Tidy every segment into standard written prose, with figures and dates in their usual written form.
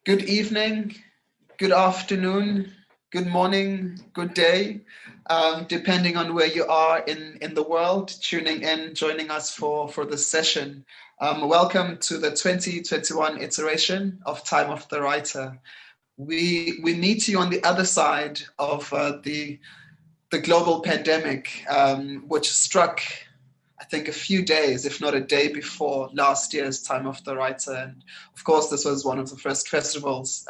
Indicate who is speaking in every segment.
Speaker 1: Good evening, good afternoon, good morning, good day, depending on where you are in the world, tuning in, joining us for this session. Welcome to the 2021 iteration of Time of the Writer. We meet you on the other side of the global pandemic, which struck, I think, a few days, if not a day before last year's Time of the Writer. And of course, this was one of the first festivals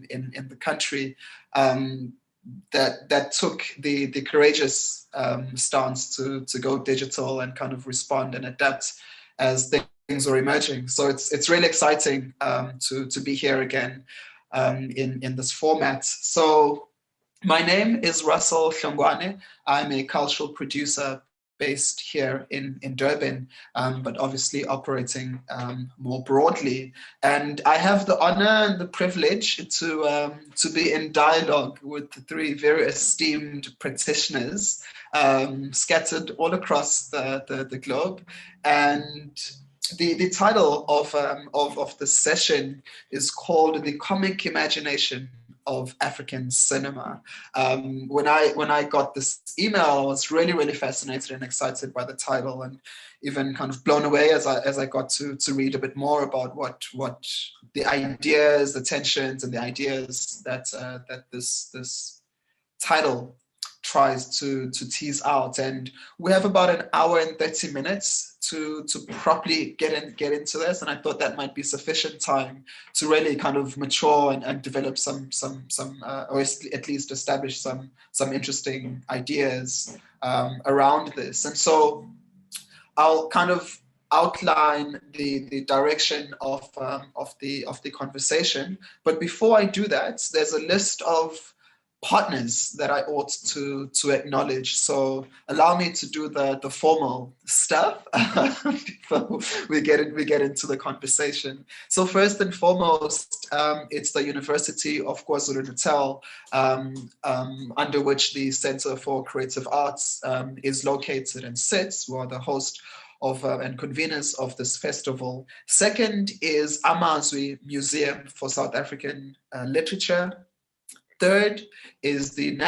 Speaker 1: in the country that took the courageous stance to go digital and kind of respond and adapt as things were emerging. So it's really exciting to be here again in this format. So my name is Russell Hlongwane. I'm a cultural producer based here in Durban, but obviously operating more broadly. And I have the honor and the privilege to be in dialogue with three very esteemed practitioners scattered all across the globe. And the title of the session is called The Comic Imagination of African Cinema. When I got this email, I was really fascinated and excited by the title, and even kind of blown away as I got to read a bit more about what the ideas, the tensions, and the ideas that this title tries to tease out. And we have about an hour and 30 minutes to properly get into this, and I thought that might be sufficient time to really kind of mature and develop some or at least establish some interesting ideas around this. And so I'll kind of outline the direction of the conversation. But before I do that, there's a list of partners that I ought to acknowledge. So allow me to do the formal stuff before we get into the conversation. So first and foremost, it's the University of KwaZulu-Natal, under which the Center for Creative Arts is located and sits, who are the host of and conveners of this festival. Second is Amazwi Museum for South African Literature. Third is the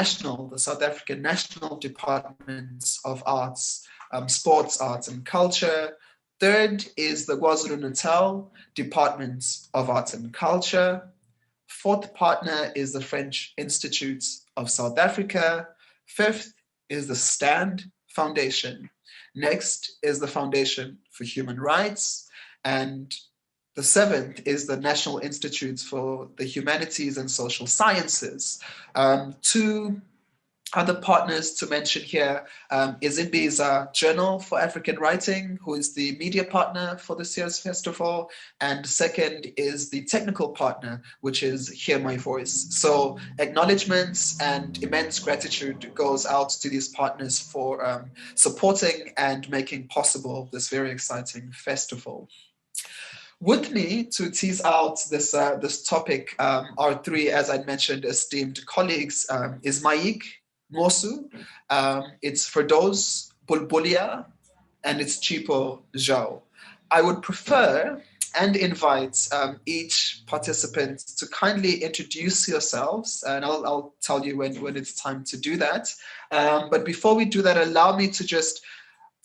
Speaker 1: South African National Department of Arts, Sports, Arts and Culture. Third is the KwaZulu-Natal Department of Arts and Culture. Fourth partner is the French Institute of South Africa. Fifth is the STAND Foundation. Next is the Foundation for Human Rights. And the seventh is the National Institute for the Humanities and Social Sciences. Two other partners to mention here is Imbiza Journal for African Writing, who is the media partner for this year's festival. And second is the technical partner, which is Hear My Voice. So acknowledgements and immense gratitude goes out to these partners for supporting and making possible this very exciting festival. With me to tease out this topic are three, as I mentioned, esteemed colleagues. Is Maik Mosu, it's Firdaus Bulbulia, and it's Chipo Zhao. I would prefer and invite each participant to kindly introduce yourselves, and I'll tell you when it's time to do that. But before we do that, allow me to just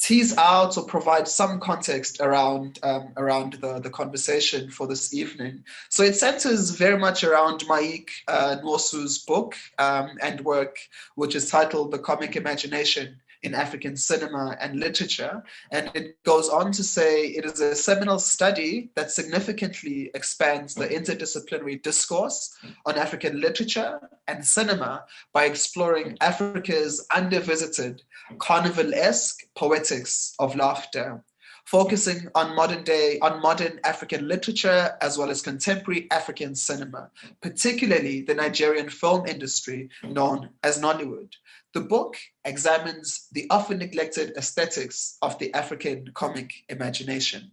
Speaker 1: tease out or provide some context around the conversation for this evening. So it centers very much around Maik Nwosu's book and work, which is titled The Comic Imagination in African Cinema and Literature. And it goes on to say it is a seminal study that significantly expands the interdisciplinary discourse on African literature and cinema by exploring Africa's undervisited carnivalesque poetics of laughter, focusing on modern African literature as well as contemporary African cinema, particularly the Nigerian film industry known as Nollywood. The book examines the often neglected aesthetics of the African comic imagination.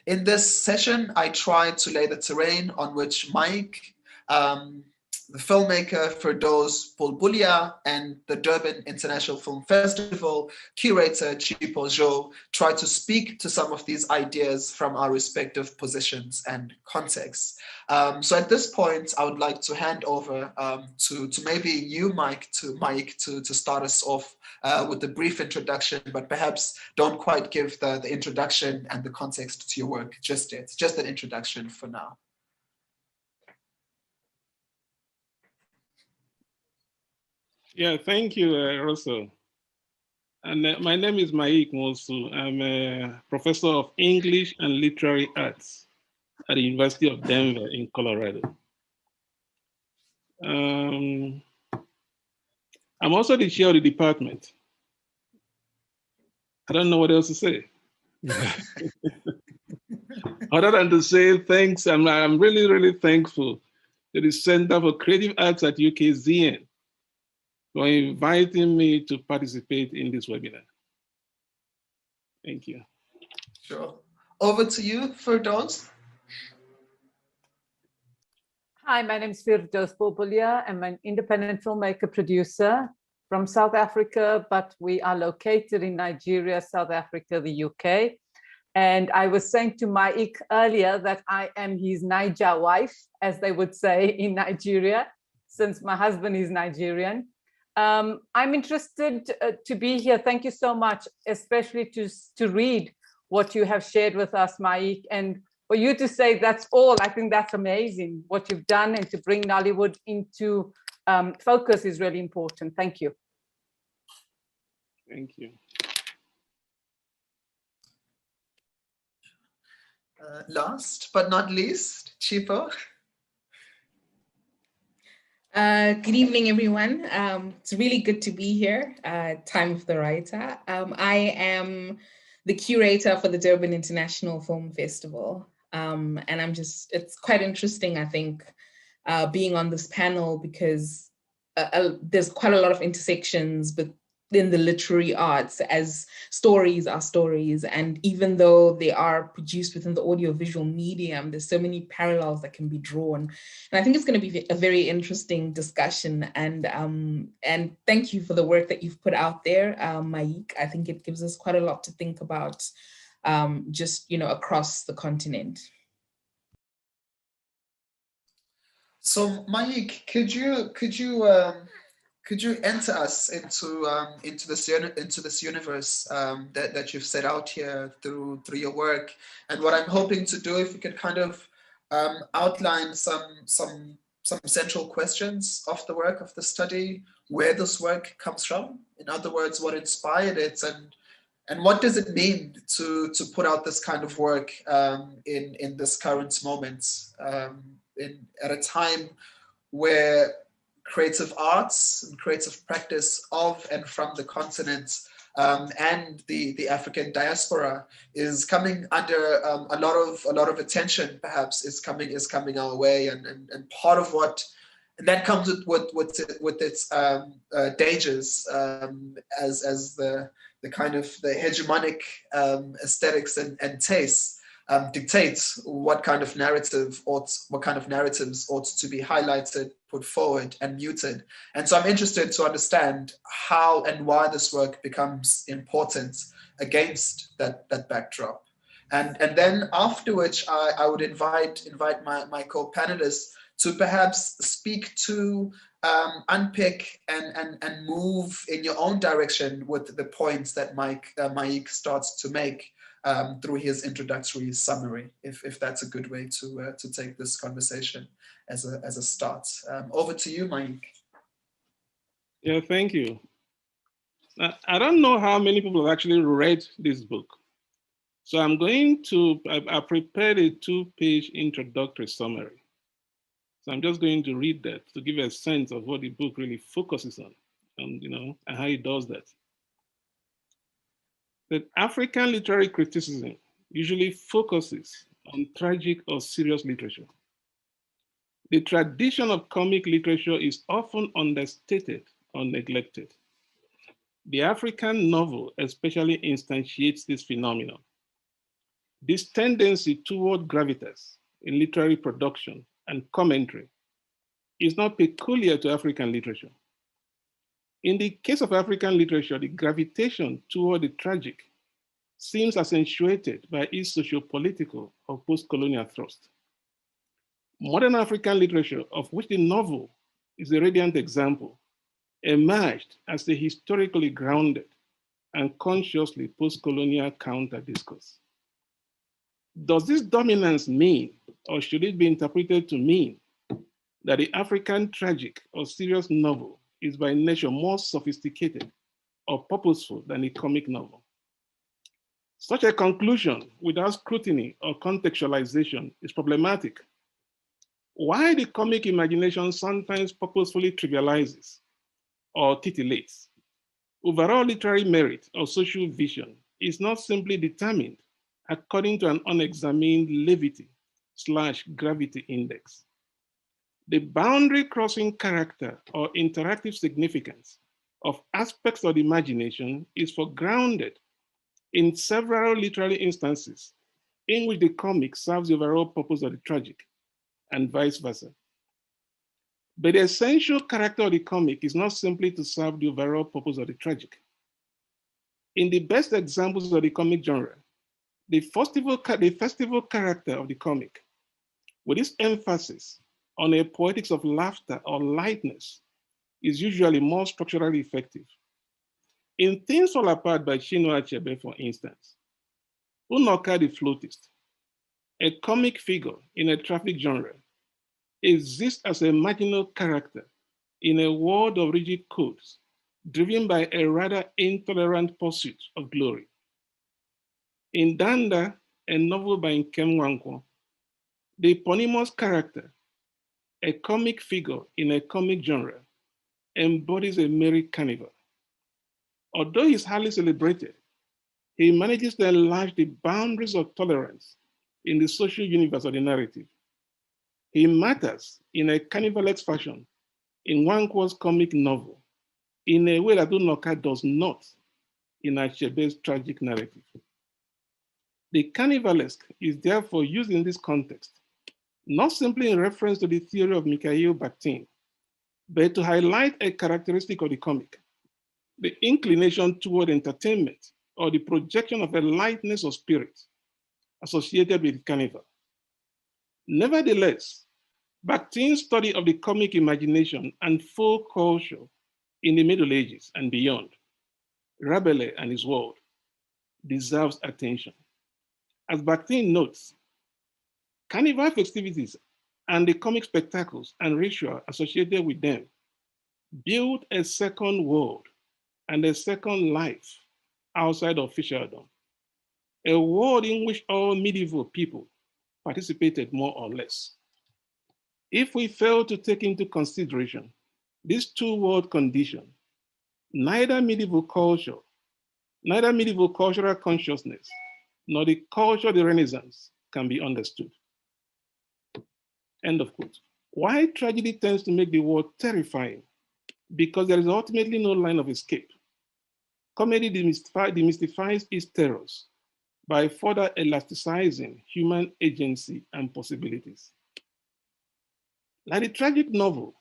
Speaker 1: In this session, I try to lay the terrain on which Mike the filmmaker Firdaus Bulbulia and the Durban International Film Festival curator Chipo Zhou try to speak to some of these ideas from our respective positions and contexts. So at this point, I would like to hand over to maybe you, Mike, to start us off with a brief introduction, but perhaps don't quite give the introduction and the context to your work just yet. Just an introduction for now.
Speaker 2: Yeah, thank you, Russell. And my name is Maik Mosu. I'm a professor of English and Literary Arts at the University of Denver in Colorado. I'm also the chair of the department. I don't know what else to say. Other than to say thanks, I'm really, really thankful to the Center for Creative Arts at UKZN for inviting me to participate in this webinar. Thank you.
Speaker 1: Sure. Over to you, Firdaus.
Speaker 3: Hi, my name is Firdaus Bulbulia. I'm an independent filmmaker producer from South Africa, but we are located in Nigeria, South Africa, the UK. And I was saying to Maik earlier that I am his Niger wife, as they would say in Nigeria, since my husband is Nigerian. I'm interested to be here. Thank you so much, especially to read what you have shared with us, Maik, and for you to say that's all. I think that's amazing what you've done, and to bring Nollywood into focus is really important. Thank you.
Speaker 2: Thank you.
Speaker 1: Last but not least, Chipo.
Speaker 4: Good evening, everyone. It's really good to be here. Time of the Writer. I am the curator for the Durban International Film Festival. And it's quite interesting, I think, being on this panel, because there's quite a lot of intersections within the literary arts, as stories are stories. And even though they are produced within the audiovisual medium, there's so many parallels that can be drawn. And I think it's going to be a very interesting discussion. And thank you for the work that you've put out there, Maik. I think it gives us quite a lot to think about, just, across the continent.
Speaker 1: So, Maik, could you enter us into this universe that you've set out here through your work? And what I'm hoping to do, if you can kind of outline some central questions of the work, of the study, where this work comes from. In other words, what inspired it, and what does it mean to put out this kind of work in this current moment, at a time where creative arts and creative practice of and from the continent and the African diaspora is coming under a lot of attention, perhaps is coming our way, and part of what, and that comes with its dangers, as the kind of the hegemonic aesthetics and tastes dictates what kind of narratives ought to be highlighted, put forward, and muted. And so I'm interested to understand how and why this work becomes important against that backdrop. And then after which I would invite my co-panelists to perhaps speak to, unpick and move in your own direction with the points that Maik starts to make through his introductory summary, if that's a good way to take this conversation as a start. Over to you, Maik.
Speaker 2: Yeah, thank you. I don't know how many people have actually read this book. So I prepared a 2-page introductory summary. So I'm just going to read that to give a sense of what the book really focuses on, and how it does that. That African literary criticism usually focuses on tragic or serious literature. The tradition of comic literature is often understated or neglected. The African novel especially instantiates this phenomenon. This tendency toward gravitas in literary production and commentary is not peculiar to African literature. In the case of African literature, the gravitation toward the tragic seems accentuated by its socio-political or post-colonial thrust. Modern African literature, of which the novel is a radiant example, emerged as a historically grounded and consciously post-colonial counter-discourse. Does this dominance mean, or should it be interpreted to mean, that the African tragic or serious novel is by nature more sophisticated or purposeful than the comic novel? Such a conclusion without scrutiny or contextualization is problematic. While the comic imagination sometimes purposefully trivializes or titillates, overall literary merit or social vision is not simply determined according to an unexamined levity/gravity index. The boundary crossing character or interactive significance of aspects of the imagination is foregrounded in several literary instances in which the comic serves the overall purpose of the tragic, and vice versa. But the essential character of the comic is not simply to serve the overall purpose of the tragic. In the best examples of the comic genre, the festival character of the comic, with its emphasis on a poetics of laughter or lightness, is usually more structurally effective. In Things Fall Apart by Chinua Achebe, for instance, Unoka the flautist, a comic figure in a traffic genre, exists as a marginal character in a world of rigid codes, driven by a rather intolerant pursuit of glory. In Danda, a novel by Nkem Nwankwo, the eponymous character, a comic figure in a comic genre, embodies a merry carnival. Although he's highly celebrated, he manages to enlarge the boundaries of tolerance in the social universe of the narrative. He matters in a carnivalesque fashion in Nwankwo's comic novel, in a way that Unoka does not in Achebe's tragic narrative. The carnivalesque is therefore used in this context, not simply in reference to the theory of Mikhail Bakhtin, but to highlight a characteristic of the comic, the inclination toward entertainment or the projection of a lightness of spirit associated with carnival. Nevertheless, Bakhtin's study of the comic imagination and folk culture in the Middle Ages and beyond, Rabelais and his world, deserves attention. As Bakhtin notes, carnival festivities and the comic spectacles and ritual associated with them build a second world and a second life outside of officialdom, a world in which all medieval people participated more or less. If we fail to take into consideration this two-world condition, neither medieval cultural consciousness, nor the culture of the Renaissance can be understood. End of quote. Why tragedy tends to make the world terrifying? Because there is ultimately no line of escape. Comedy demystifies its terrors by further elasticizing human agency and possibilities. Like the tragic novel,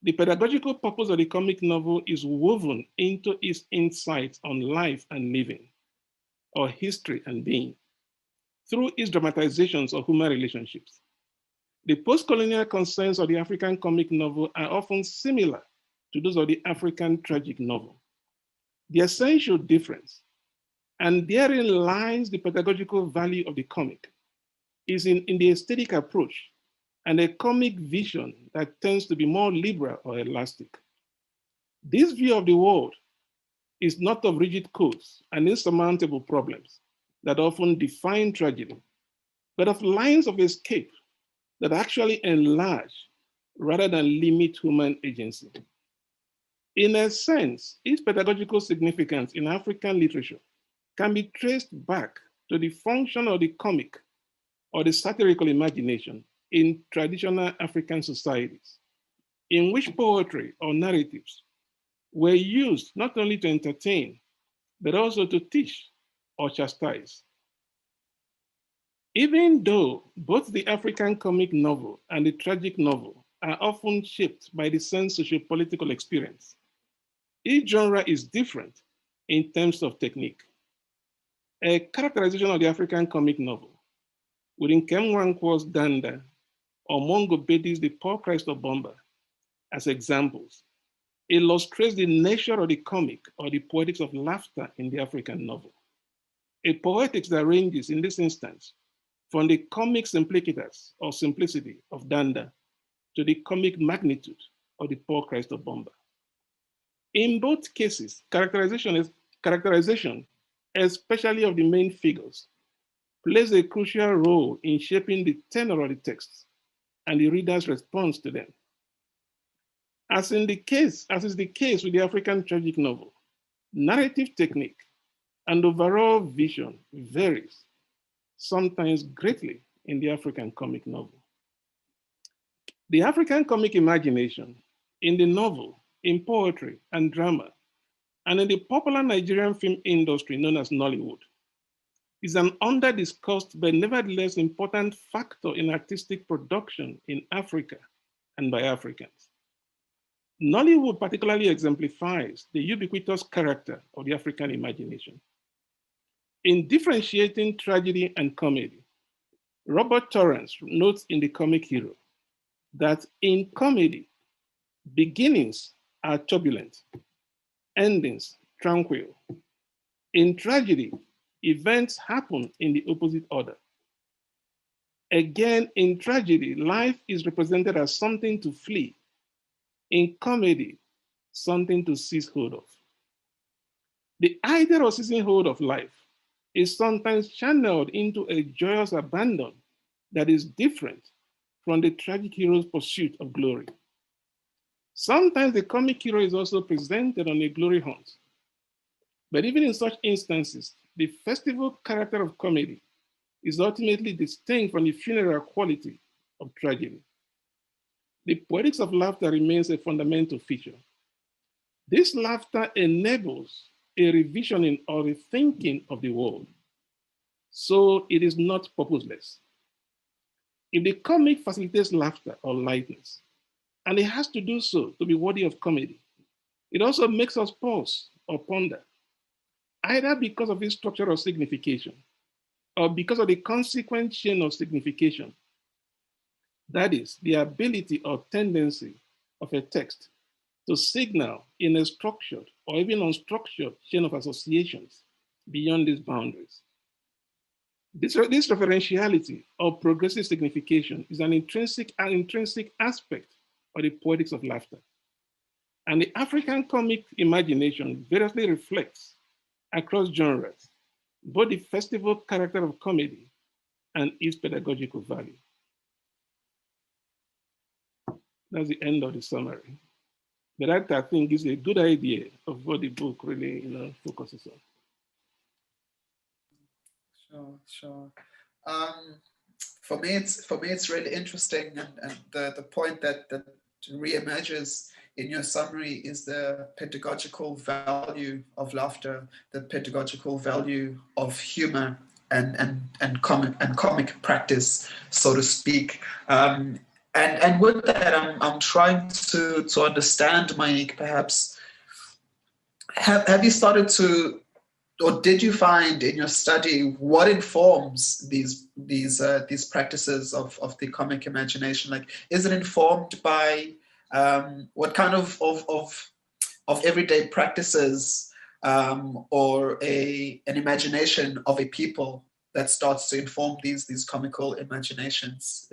Speaker 2: the pedagogical purpose of the comic novel is woven into its insights on life and living, or history and being, through its dramatizations of human relationships. The post-colonial concerns of the African comic novel are often similar to those of the African tragic novel. The essential difference, and therein lies the pedagogical value of the comic, is in the aesthetic approach and a comic vision that tends to be more liberal or elastic. This view of the world is not of rigid codes and insurmountable problems that often define tragedy, but of lines of escape that actually enlarge rather than limit human agency. In a sense, its pedagogical significance in African literature can be traced back to the function of the comic or the satirical imagination in traditional African societies, in which poetry or narratives were used not only to entertain, but also to teach or chastise. Even though both the African comic novel and the tragic novel are often shaped by the same socio-political experience. Each genre is different in terms of technique. A characterization of the African comic novel, within Kem Nwankwo's Danda or Mongo Bedi's The Poor Christ of Bomba as examples, illustrates the nature of the comic or the poetics of laughter in the African novel. A poetics that ranges, in this instance, from the comic simplicitas or simplicity of Danda to the comic magnitude of The Poor Christ of Bomba. In both cases, characterization, especially of the main figures, plays a crucial role in shaping the tenor of the text and the reader's response to them. As is the case with the African tragic novel, narrative technique and overall vision varies, sometimes greatly, in the African comic novel. The African comic imagination in the novel, in poetry and drama, and in the popular Nigerian film industry known as Nollywood, is an under-discussed but nevertheless important factor in artistic production in Africa and by Africans. Nollywood particularly exemplifies the ubiquitous character of the African imagination. In differentiating tragedy and comedy, Robert Torrance notes in The Comic Hero that in comedy, beginnings are turbulent, endings tranquil. In tragedy, events happen in the opposite order. Again, in tragedy, life is represented as something to flee. In comedy, something to seize hold of. The idea of seizing hold of life is sometimes channeled into a joyous abandon that is different from the tragic hero's pursuit of glory. Sometimes the comic hero is also presented on a glory hunt. But even in such instances, the festival character of comedy is ultimately distinct from the funeral quality of tragedy. The poetics of laughter remains a fundamental feature. This laughter enables a revisioning or a thinking of the world, so it is not purposeless. If the comic facilitates laughter or lightness, and it has to do so to be worthy of comedy, it also makes us pause or ponder, either because of its structural signification or because of the consequent chain of signification. That is, the ability or tendency of a text to signal in a structured or even unstructured chain of associations beyond these boundaries. This referentiality or progressive signification is an intrinsic aspect of the poetics of laughter. And the African comic imagination variously reflects across genres, both the festival character of comedy and its pedagogical value. That's the end of the summary. But that, I think, gives a good idea of what the book really focuses on.
Speaker 1: Sure. For me, it's really interesting, and the point that reemerges in your summary is the pedagogical value of laughter, the pedagogical value of humor and comic practice, so to speak. And with that, I'm trying to understand, Mike, perhaps, have you started to, or did you find in your study what informs these practices of the comic imagination? Like, is it informed by what kind of everyday practices or an imagination of a people that starts to inform these comical imaginations?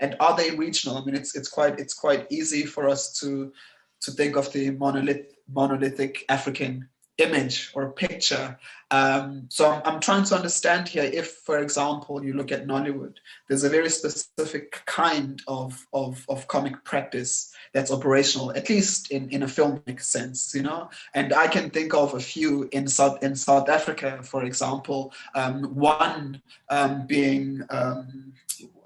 Speaker 1: And are they regional? I mean, it's quite easy for us to think of the monolithic African image or picture. So I'm trying to understand here if, for example, you look at Nollywood, there's a very specific kind of comic practice that's operational, at least in a filmic sense, And I can think of a few in South Africa, for example. One being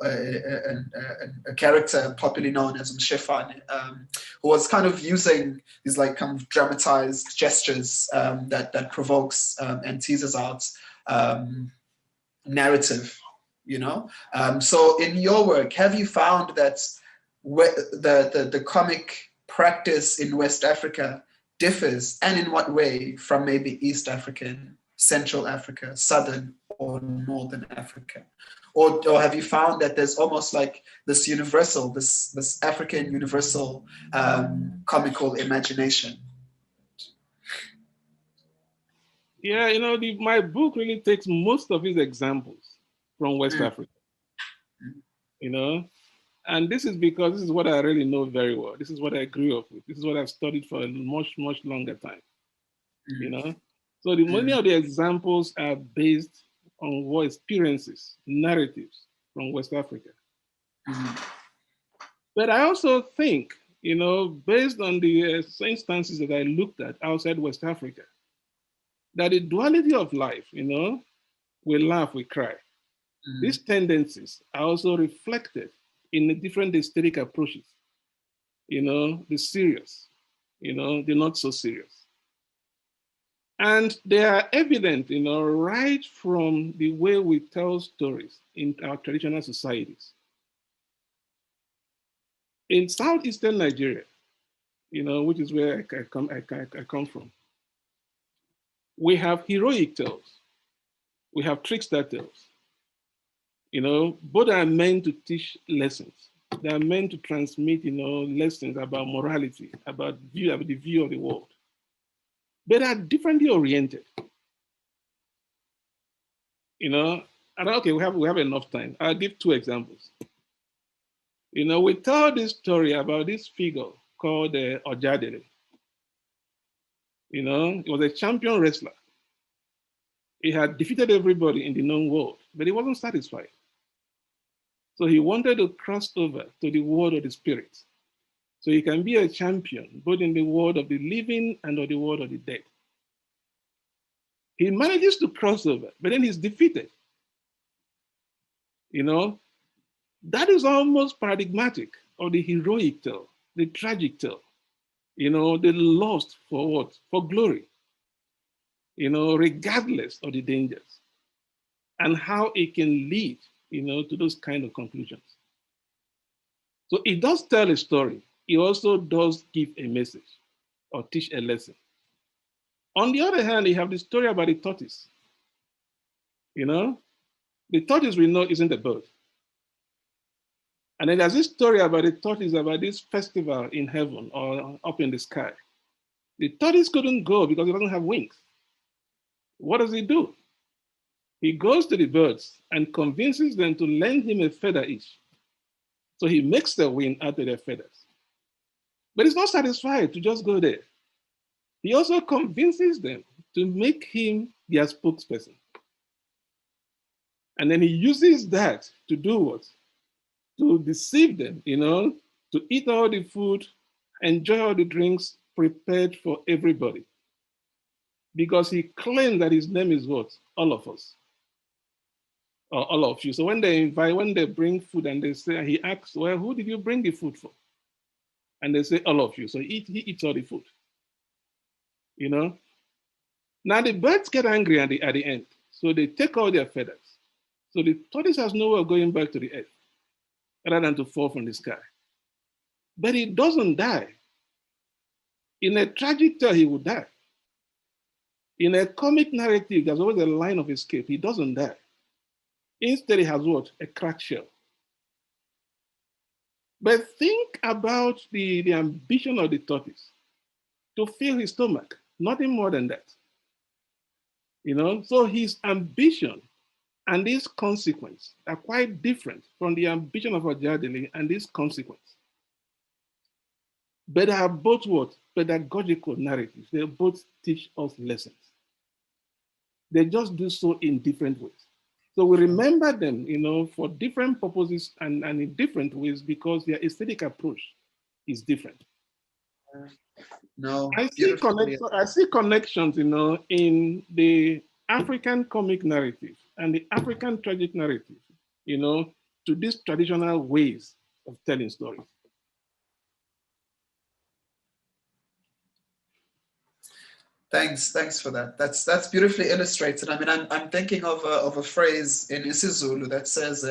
Speaker 1: a character popularly known as Mshefane, who was kind of using these like kind of dramatized gestures that provokes and teases out narrative, So in your work, have you found that the comic practice in West Africa differs, and in what way, from maybe East African, Central Africa, Southern or Northern Africa? Or have you found that there's almost like this universal, this African universal comical imagination?
Speaker 2: Yeah, you know, my book really takes most of its examples from West Africa, you know, and this is because this is what I really know very well. This is what I grew up with. This is what I've studied for a much, much longer time, you know. So many of the examples are based on what experiences, narratives from West Africa. But I also think, you know, based on the instances that I looked at outside West Africa, that the duality of life, you know, we laugh, we cry. These tendencies are also reflected in the different aesthetic approaches, you know, the serious, you know, the not so serious. And they are evident, you know, right from the way we tell stories in our traditional societies. In southeastern Nigeria, you know, which is where I come from, we have heroic tales, we have trickster tales. You know, both are meant to teach lessons. They are meant to transmit, you know, lessons about morality, about the view of the world. But are differently oriented. You know, and okay, we have enough time. I'll give 2 examples. You know, we tell this story about this figure called Ojadele. You know, he was a champion wrestler. He had defeated everybody in the known world, but he wasn't satisfied. So he wanted to cross over to the world of the spirits. So he can be a champion, both in the world of the living and of the world of the dead. He manages to cross over, but then he's defeated. You know, that is almost paradigmatic of the heroic tale, the tragic tale. You know, the lust for what? For glory. You know, regardless of the dangers, and how it can lead, you know, to those kind of conclusions. So it does tell a story. It also does give a message or teach a lesson. On the other hand, you have the story about the tortoise. You know, the tortoise we know isn't a bird. And then there's this story about the tortoise, about this festival in heaven or up in the sky. The tortoise couldn't go because it doesn't have wings. What does he do? He goes to the birds and convinces them to lend him a feather each. So he makes the wing out of their feathers. But he's not satisfied to just go there. He also convinces them to make him their spokesperson. And then he uses that to do what? To deceive them, you know, to eat all the food, enjoy all the drinks prepared for everybody. Because he claimed that his name is what? All of us. Or all of you. So when they bring food and they say, he asks, well, who did you bring the food for? And they say, all of you. So he eats all the food. You know? Now the birds get angry at the end. So they take all their feathers. So the tortoise has no way of going back to the earth rather than to fall from the sky. But he doesn't die. In a tragic tale, he would die. In a comic narrative, there's always a line of escape. He doesn't die. Instead, he has what? A cracked shell. But think about the ambition of the tortoise to fill his stomach, nothing more than that. You know, so his ambition and this consequence are quite different from the ambition of Ojadele and this consequence. But they are both what? Pedagogical narratives. They both teach us lessons. They just do so in different ways. So we remember them, you know, for different purposes and in different ways because their aesthetic approach is different.
Speaker 1: No,
Speaker 2: I see connections, you know, in the African comic narrative and the African tragic narrative, you know, to these traditional ways of telling stories.
Speaker 1: Thanks for that. That's beautifully illustrated. I mean, I'm thinking of a phrase in isiZulu that says,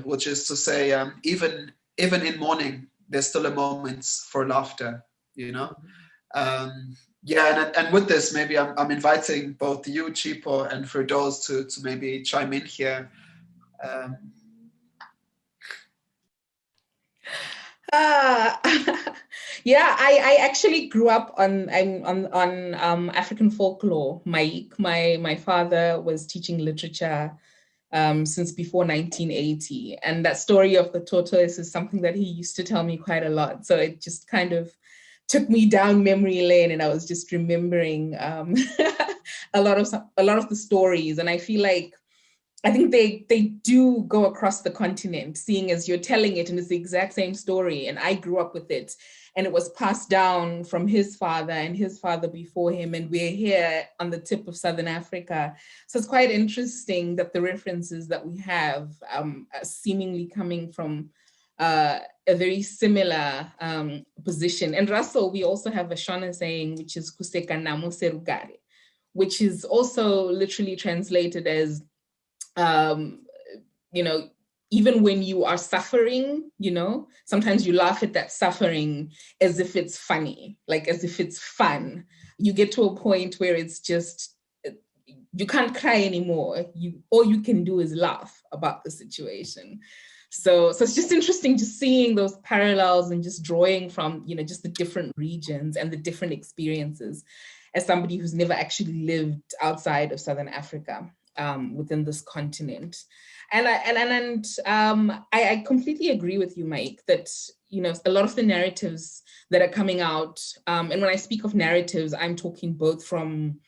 Speaker 1: which is to say, even in mourning, there's still a moment for laughter, you know. Yeah, and with this, maybe I'm inviting both you, Chipo, and Firdaus to maybe chime in here.
Speaker 4: Yeah, I actually grew up on African folklore. My father was teaching literature since before 1980, and that story of the tortoise is something that he used to tell me quite a lot. So it just kind of took me down memory lane, and I was just remembering a lot of the stories. And I feel like I think they do go across the continent, seeing as you're telling it and it's the exact same story. And I grew up with it, and it was passed down from his father and his father before him. And we're here on the tip of Southern Africa. So it's quite interesting that the references that we have are seemingly coming from a very similar position. And Russell, we also have a Shona saying, which is kuseka namo serugare, which is also literally translated as, you know, even when you are suffering, you know, sometimes you laugh at that suffering as if it's funny, like as if it's fun. You get to a point where it's just, you can't cry anymore. All you can do is laugh about the situation. So it's just interesting just seeing those parallels and just drawing from, you know, just the different regions and the different experiences as somebody who's never actually lived outside of Southern Africa. Within this continent. And I completely agree with you, Mike, that, you know, a lot of the narratives that are coming out, and when I speak of narratives, I'm talking both from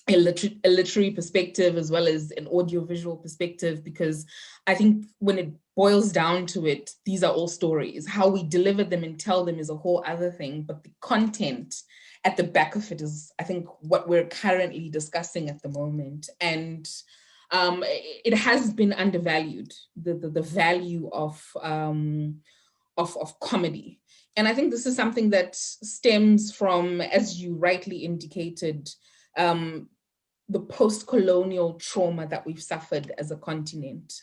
Speaker 4: a literary perspective as well as an audiovisual perspective, because I think when it boils down to it, these are all stories. How we deliver them and tell them is a whole other thing, but the content at the back of it is, I think, what we're currently discussing at the moment. And it has been undervalued, the value of comedy. And I think this is something that stems from, as you rightly indicated, the post-colonial trauma that we've suffered as a continent.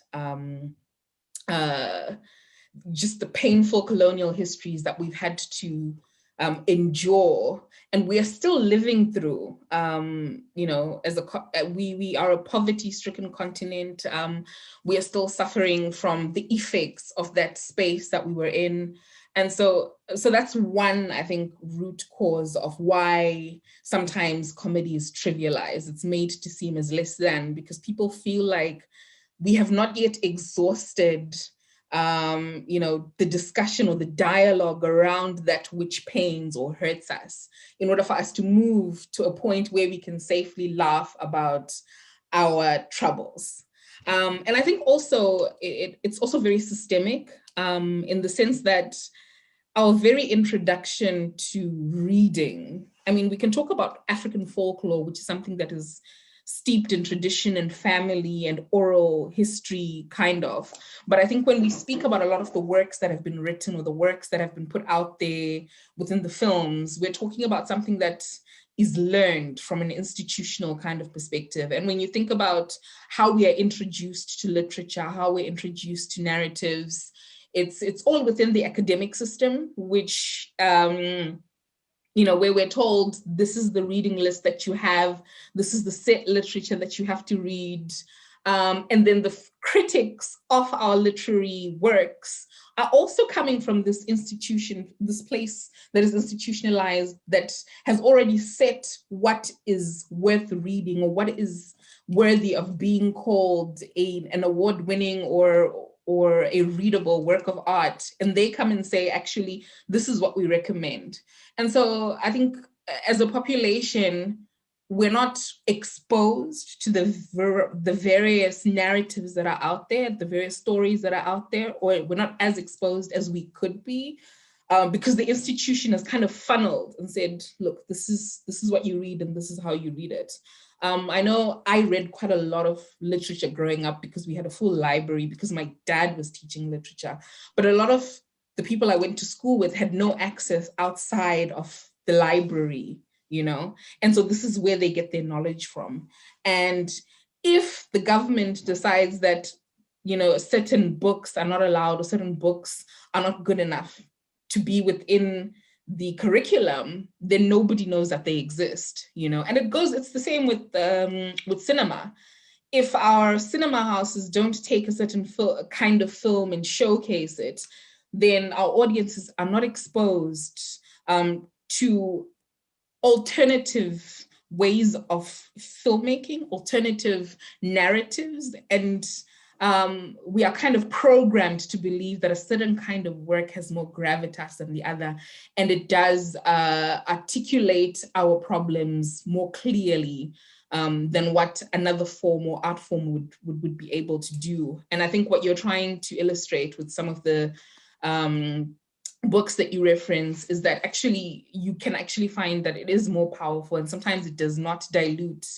Speaker 4: Just the painful colonial histories that we've had to endure, and we are still living through. You know, as we are a poverty-stricken continent. We are still suffering from the effects of that space that we were in, and so that's one, I think, root cause of why sometimes comedy is trivialized. It's made to seem as less than, because people feel like we have not yet exhausted you know, the discussion or the dialogue around that which pains or hurts us, in order for us to move to a point where we can safely laugh about our troubles. And I think also it's also very systemic in the sense that our very introduction to reading, I mean, we can talk about African folklore, which is something that is steeped in tradition and family and oral history, kind of. But I think when we speak about a lot of the works that have been written or the works that have been put out there within the films, we're talking about something that is learned from an institutional kind of perspective. And when you think about how we are introduced to literature, how we're introduced to narratives, it's all within the academic system, which you know, where we're told this is the reading list that you have, this is the set literature that you have to read. And then the critics of our literary works are also coming from this institution, this place that is institutionalized, that has already set what is worth reading or what is worthy of being called an award-winning or a readable work of art. And they come and say, actually, this is what we recommend. And so I think as a population, we're not exposed to the various narratives that are out there, the various stories that are out there, or we're not as exposed as we could be, because the institution has kind of funneled and said, look, this is what you read and this is how you read it. I know I read quite a lot of literature growing up because we had a full library, because my dad was teaching literature, but a lot of the people I went to school with had no access outside of the library, you know? And so this is where they get their knowledge from. And if the government decides that, certain books are not allowed or certain books are not good enough to be within the curriculum, then nobody knows that they exist, and it's the same with cinema. If our cinema houses don't take a certain kind of film and showcase it, then our audiences are not exposed to alternative ways of filmmaking, alternative narratives, and we are kind of programmed to believe that a certain kind of work has more gravitas than the other, and it does articulate our problems more clearly than what another form or art form would be able to do. And I think what you're trying to illustrate with some of the books that you reference is that actually you can actually find that it is more powerful, and sometimes it does not dilute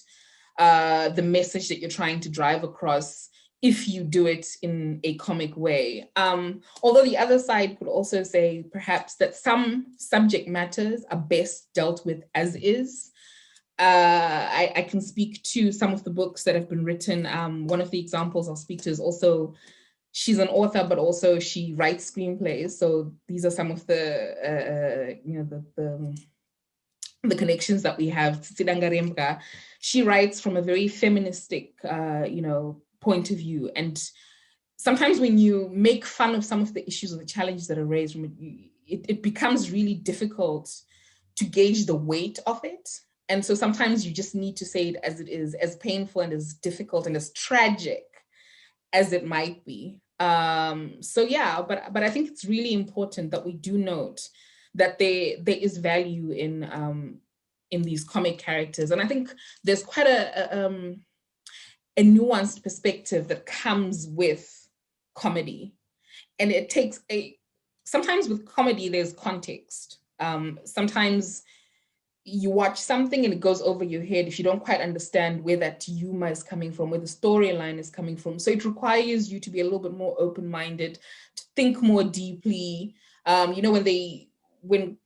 Speaker 4: the message that you're trying to drive across if you do it in a comic way. Although the other side could also say perhaps that some subject matters are best dealt with as is. I can speak to some of the books that have been written. One of the examples I'll speak to is also, she's an author, but also she writes screenplays. So these are some of the connections that we have. Tsidangaremka, she writes from a very feministic, point of view. And sometimes when you make fun of some of the issues or the challenges that are raised from it, it becomes really difficult to gauge the weight of it. And so sometimes you just need to say it as it is, as painful and as difficult and as tragic as it might be. So yeah, but I think it's really important that we do note that there is value in these comic characters. And I think there's quite a nuanced perspective that comes with comedy. And it takes sometimes with comedy, there's context. Sometimes you watch something and it goes over your head if you don't quite understand where that humor is coming from, where the storyline is coming from. So it requires you to be a little bit more open-minded, to think more deeply. When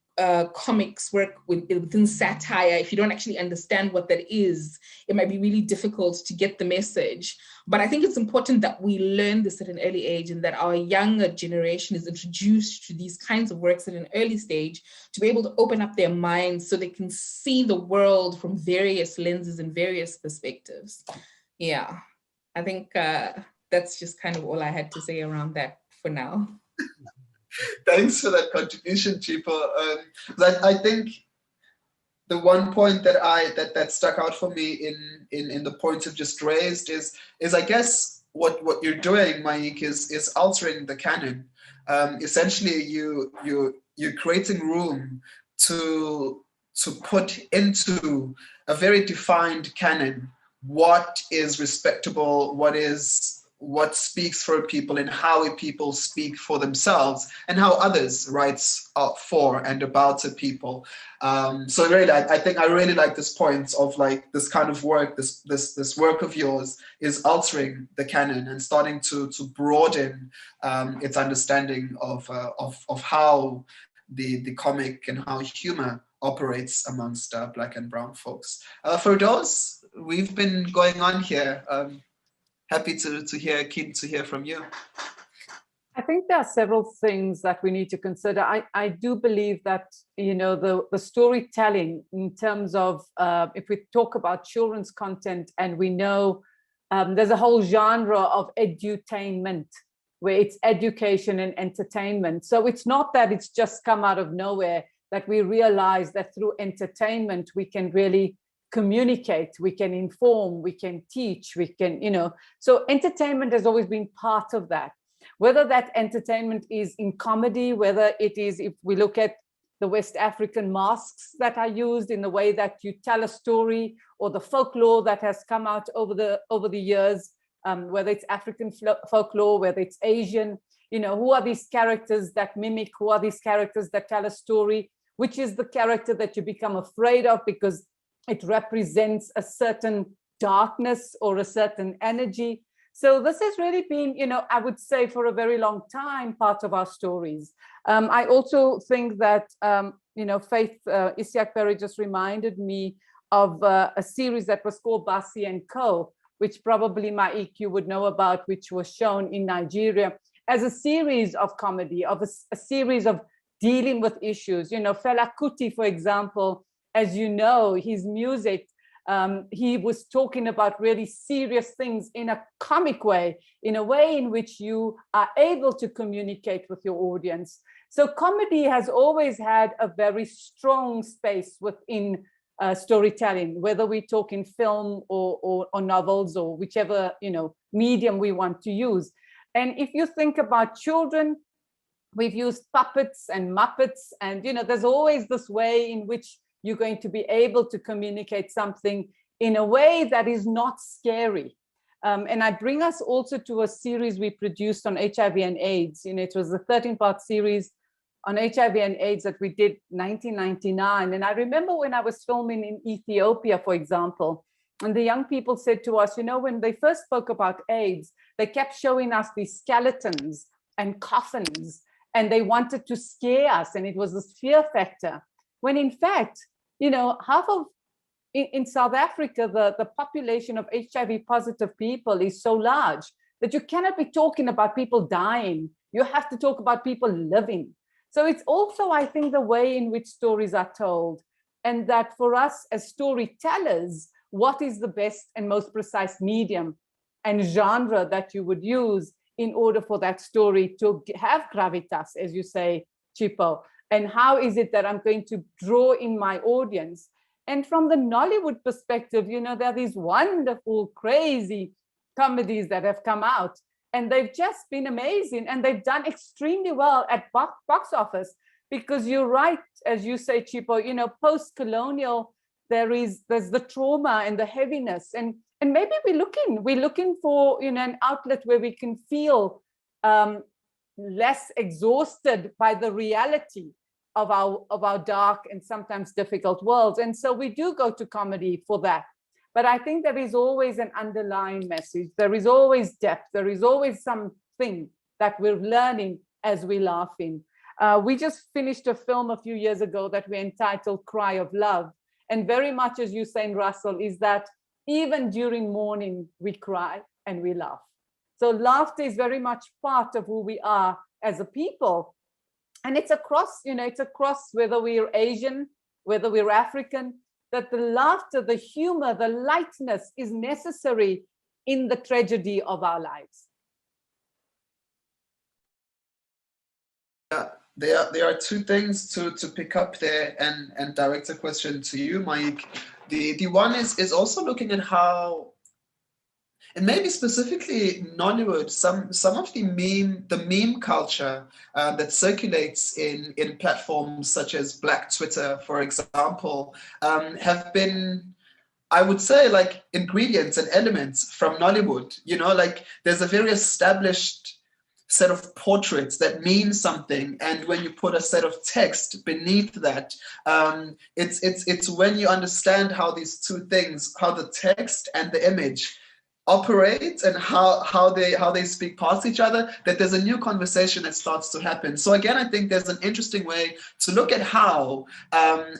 Speaker 4: comics work within satire, if you don't actually understand what that is, it might be really difficult to get the message. But I think it's important that we learn this at an early age, and that our younger generation is introduced to these kinds of works at an early stage to be able to open up their minds so they can see the world from various lenses and various perspectives. Yeah, I think that's just kind of all I had to say around that for now.
Speaker 1: Thanks for that contribution, Chipo. I think the one point that stuck out for me in the points you've just raised is I guess what you're doing, Maik, is altering the canon. Essentially, you're creating room to put into a very defined canon what is respectable, what speaks for people, and how people speak for themselves, and how others writes for and about the people. So really, I think I really like this point of like this kind of work, this work of yours is altering the canon and starting to broaden its understanding of how the comic and how humor operates amongst Black and brown folks. For those, we've been going on here. Happy to hear, keen to hear from you.
Speaker 3: I think there are several things that we need to consider. I do believe that, the storytelling in terms of, if we talk about children's content, and we know there's a whole genre of edutainment, where it's education and entertainment. So it's not that it's just come out of nowhere, that we realize that through entertainment, we can really communicate, we can inform, we can teach, we can, so entertainment has always been part of that. Whether that entertainment is in comedy, whether it is, if we look at the West African masks that are used in the way that you tell a story, or the folklore that has come out over the years, whether it's African folklore, whether it's Asian, who are these characters that mimic, who are these characters that tell a story, which is the character that you become afraid of because it represents a certain darkness or a certain energy. So this has really been, I would say for a very long time, part of our stories. I also think that, Faith Isiak Perry just reminded me of a series that was called Basi and Co., which probably my EQ would know about, which was shown in Nigeria as a series of comedy, of a series of dealing with issues. You know, Fela Kuti, for example, as you know, his music, he was talking about really serious things in a comic way, in a way in which you are able to communicate with your audience. So comedy has always had a very strong space within storytelling, whether we talk in film or novels or whichever, you know, medium we want to use. And if you think about children, we've used puppets and Muppets, and, you know, there's always this way in which you're going to be able to communicate something in a way that is not scary. And I bring us also to a series we produced on HIV and AIDS. You know, it was a 13-part series on HIV and AIDS that we did 1999. And I remember when I was filming in Ethiopia, for example, and the young people said to us, you know, when they first spoke about AIDS, they kept showing us these skeletons and coffins, and they wanted to scare us, and it was this fear factor. When in fact, you know, in South Africa, the population of HIV positive people is so large that you cannot be talking about people dying. You have to talk about people living. So it's also, I think, the way in which stories are told, and that for us as storytellers, what is the best and most precise medium and genre that you would use in order for that story to have gravitas, as you say, Chipo? And how is it that I'm going to draw in my audience? And from the Nollywood perspective, you know, there are these wonderful, crazy comedies that have come out, and they've just been amazing, and they've done extremely well at box office, because you're right, as you say, Chipo, you know, post-colonial, there's the trauma and the heaviness, and maybe we're looking for, you know, an outlet where we can feel less exhausted by the reality of our dark and sometimes difficult worlds. And so we do go to comedy for that. But I think there is always an underlying message. There is always depth. There is always something that we're learning as we laugh in. We just finished a film a few years ago that we entitled Cry of Love. And very much, as you say, Russell, is that even during mourning, we cry and we laugh. So laughter is very much part of who we are as a people. And it's across, you know, it's across whether we're Asian, whether we're African, that the laughter, the humor, the lightness is necessary in the tragedy of our lives.
Speaker 1: There are two things to pick up there and direct a question to you, Mike. The one is also looking at how, and maybe specifically Nollywood, some of the meme culture that circulates in platforms such as Black Twitter, for example, have been, I would say, like ingredients and elements from Nollywood. You know, like there's a very established set of portraits that mean something, and when you put a set of text beneath that, it's when you understand how these two things, how the text and the image operate and how they speak past each other, that there's a new conversation that starts to happen. So again, I think there's an interesting way to look at how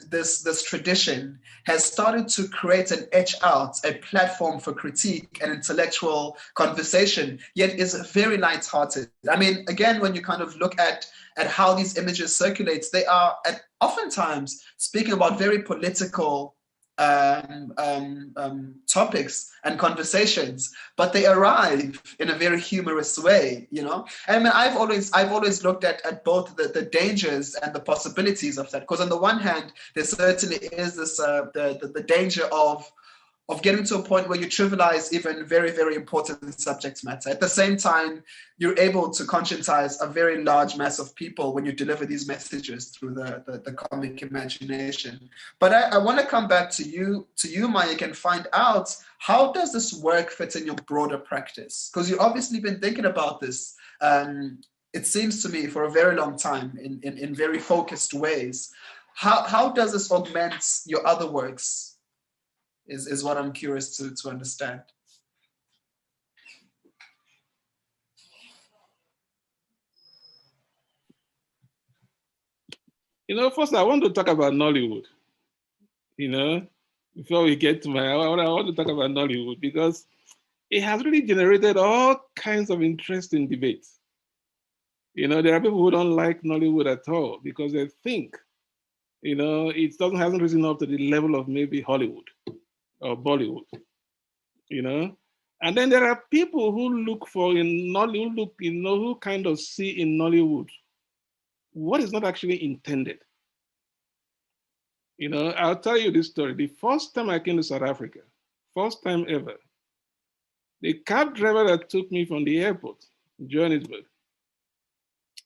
Speaker 1: this tradition has started to create and etch out a platform for critique and intellectual conversation, yet is very lighthearted. I mean, again, when you kind of look at how these images circulate, they are oftentimes speaking about very political topics and conversations, but they arrive in a very humorous way, you know. I mean, I've always looked at both the dangers and the possibilities of that, because on the one hand, there certainly is this the danger of getting to a point where you trivialize even very, very important subject matter. At the same time, you're able to conscientize a very large mass of people when you deliver these messages through the comic imagination. But I want to come back to you, Mike, and find out, how does this work fit in your broader practice? Because you've obviously been thinking about this, it seems to me, for a very long time in very focused ways. How does this augment your other works? Is what I'm curious to understand.
Speaker 2: You know, first I want to talk about Nollywood. You know, before we get to I want to talk about Nollywood, because it has really generated all kinds of interesting debates. You know, there are people who don't like Nollywood at all because they think, you know, hasn't risen up to the level of maybe Hollywood or Bollywood, you know. And then there are people who look for in Nollywood, who kind of see in Nollywood what is not actually intended. You know, I'll tell you this story. The first time I came to South Africa, first time ever, the cab driver that took me from the airport, Johannesburg,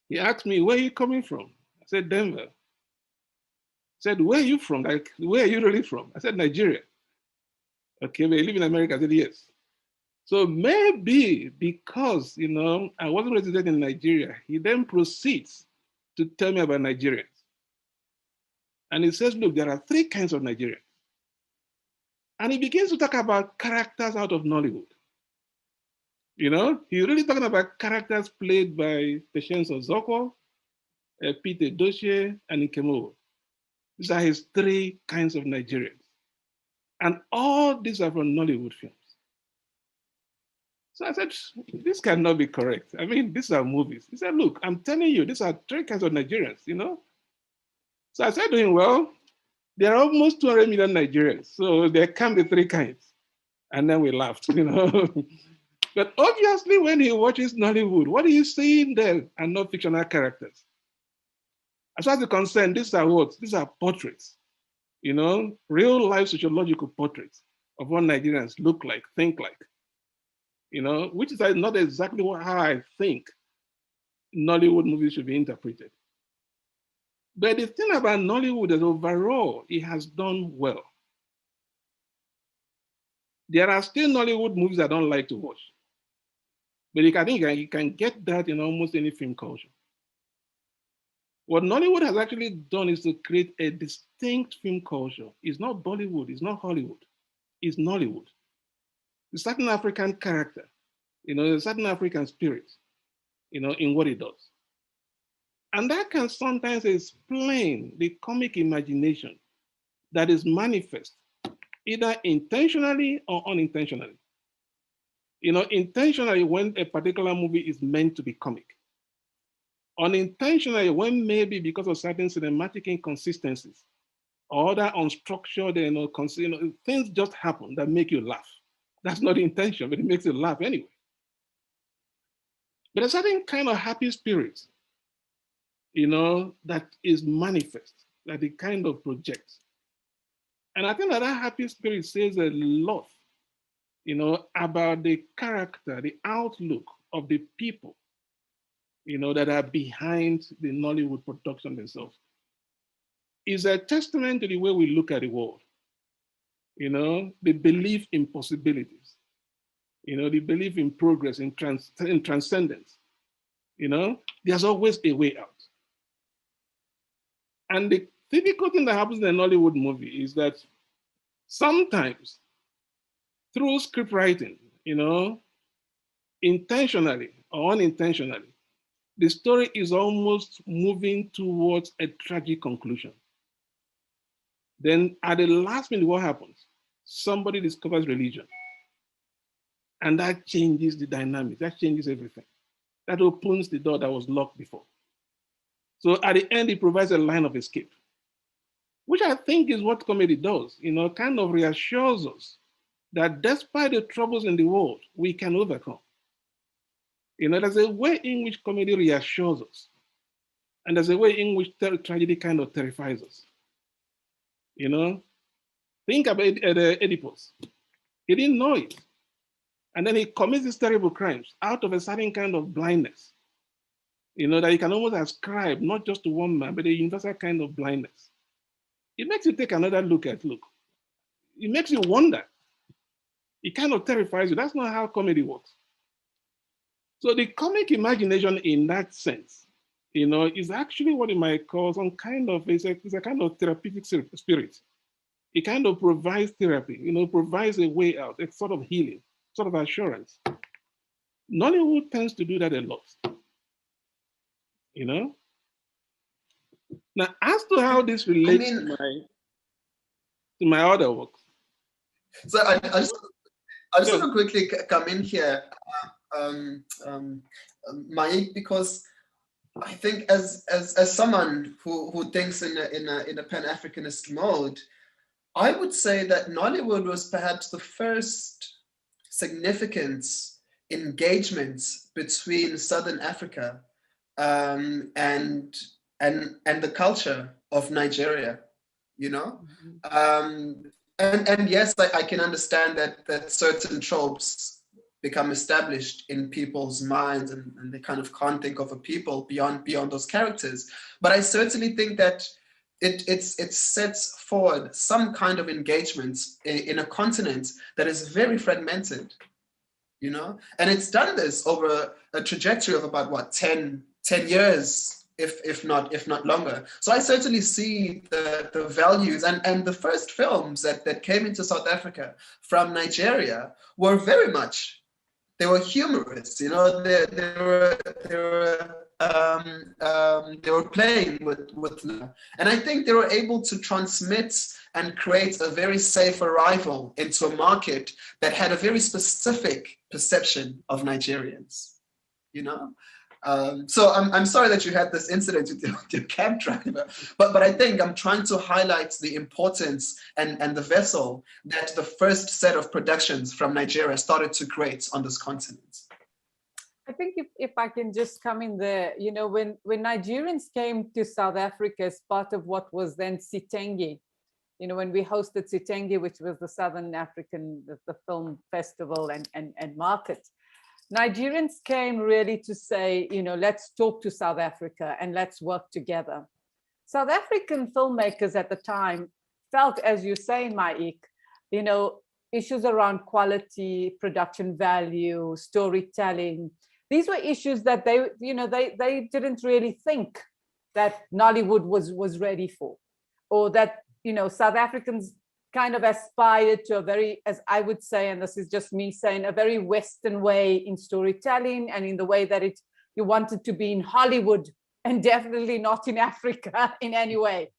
Speaker 2: he asked me, where are you coming from? I said, Denver. He said, where are you from? Like, where are you really from? I said, Nigeria. Okay, but you live in America? I said, yes. So maybe because, you know, I wasn't resident in Nigeria, he then proceeds to tell me about Nigerians. And he says, look, there are 3 kinds of Nigerians. And he begins to talk about characters out of Nollywood. You know, he's really talking about characters played by Patience Ozokwo, Peter Doshie, and Ikemo. These are his 3 kinds of Nigerians. And all these are from Nollywood films. So I said, this cannot be correct. I mean, these are movies. He said, look, I'm telling you, these are 3 kinds of Nigerians, you know? So I said to him, well, there are almost 200 million Nigerians, so there can be 3 kinds. And then we laughed, you know? But obviously, when he watches Nollywood, what are you seeing there and not fictional characters? As far as you're concerned, these are what? These are portraits, you know, real life sociological portraits of what Nigerians look like, think like, you know, which is not exactly how I think Nollywood movies should be interpreted. But the thing about Nollywood is overall, it has done well. There are still Nollywood movies I don't like to watch. But I think you can get that in almost any film culture. What Nollywood has actually done is to create a distinct film culture. It's not Bollywood, it's not Hollywood, it's Nollywood. It's a certain African character, you know, a certain African spirit, you know, in what it does. And that can sometimes explain the comic imagination that is manifest either intentionally or unintentionally. You know, intentionally when a particular movie is meant to be comic. Unintentionally when maybe because of certain cinematic inconsistencies or other unstructured, you know, things just happen that make you laugh. That's not the intention, but it makes you laugh anyway. But a certain kind of happy spirit, you know, that is manifest, that it kind of projects. And I think that happy spirit says a lot, you know, about the character, the outlook of the people, you know, that are behind the Nollywood production themselves. It's a testament to the way we look at the world, you know, the belief in possibilities, you know, the belief in progress, in transcendence, you know, there's always a way out. And the typical thing that happens in a Nollywood movie is that sometimes through script writing, you know, intentionally or unintentionally, the story is almost moving towards a tragic conclusion. Then at the last minute, what happens? Somebody discovers religion. And that changes the dynamic, that changes everything. That opens the door that was locked before. So at the end, it provides a line of escape, which I think is what comedy does, you know, kind of reassures us that despite the troubles in the world, we can overcome. You know, there's a way in which comedy reassures us. And there's a way in which tragedy kind of terrifies us. You know, think about Oedipus. He didn't know it. And then he commits these terrible crimes out of a certain kind of blindness. You know, that you can almost ascribe not just to one man, but a universal kind of blindness. It makes you take another look. It makes you wonder. It kind of terrifies you. That's not how comedy works. So the comic imagination in that sense, you know, is actually what you might call some kind of, it's a kind of therapeutic spirit. It kind of provides therapy, you know, provides a way out, a sort of healing, sort of assurance. Nollywood tends to do that a lot, you know? Now, as to how this relates to my other work.
Speaker 1: So I just I just want to quickly come in here, Mike, because I think as someone who thinks in a Pan-Africanist mode, I would say that Nollywood was perhaps the first significant engagement between Southern Africa and the culture of Nigeria, you know. And yes, I can understand that certain tropes become established in people's minds, and they kind of can't think of a people beyond those characters. But I certainly think that it sets forward some kind of engagement in a continent that is very fragmented, you know? And it's done this over a trajectory of about, what, 10 years, if not longer. So I certainly see the values, and the first films that came into South Africa from Nigeria were very much, they were humorous, you know, they were playing with them. And I think they were able to transmit and create a very safe arrival into a market that had a very specific perception of Nigerians, you know? So I'm sorry that you had this incident with your cab driver, but I think I'm trying to highlight the importance and the vessel that the first set of productions from Nigeria started to create on this continent.
Speaker 3: I think if I can just come in there, you know, when Nigerians came to South Africa as part of what was then Sitenge, you know, when we hosted Sitenge, which was the Southern African, the film festival and market, Nigerians came really to say, you know, let's talk to South Africa and let's work together. South African filmmakers at the time felt, as you say, Maik, you know, issues around quality, production value, storytelling. These were issues that they, you know, they didn't really think that Nollywood was ready for, or that, you know, South Africans kind of aspired to a very, as I would say, and this is just me saying, a very Western way in storytelling, and in the way that you wanted to be in Hollywood and definitely not in Africa in any way.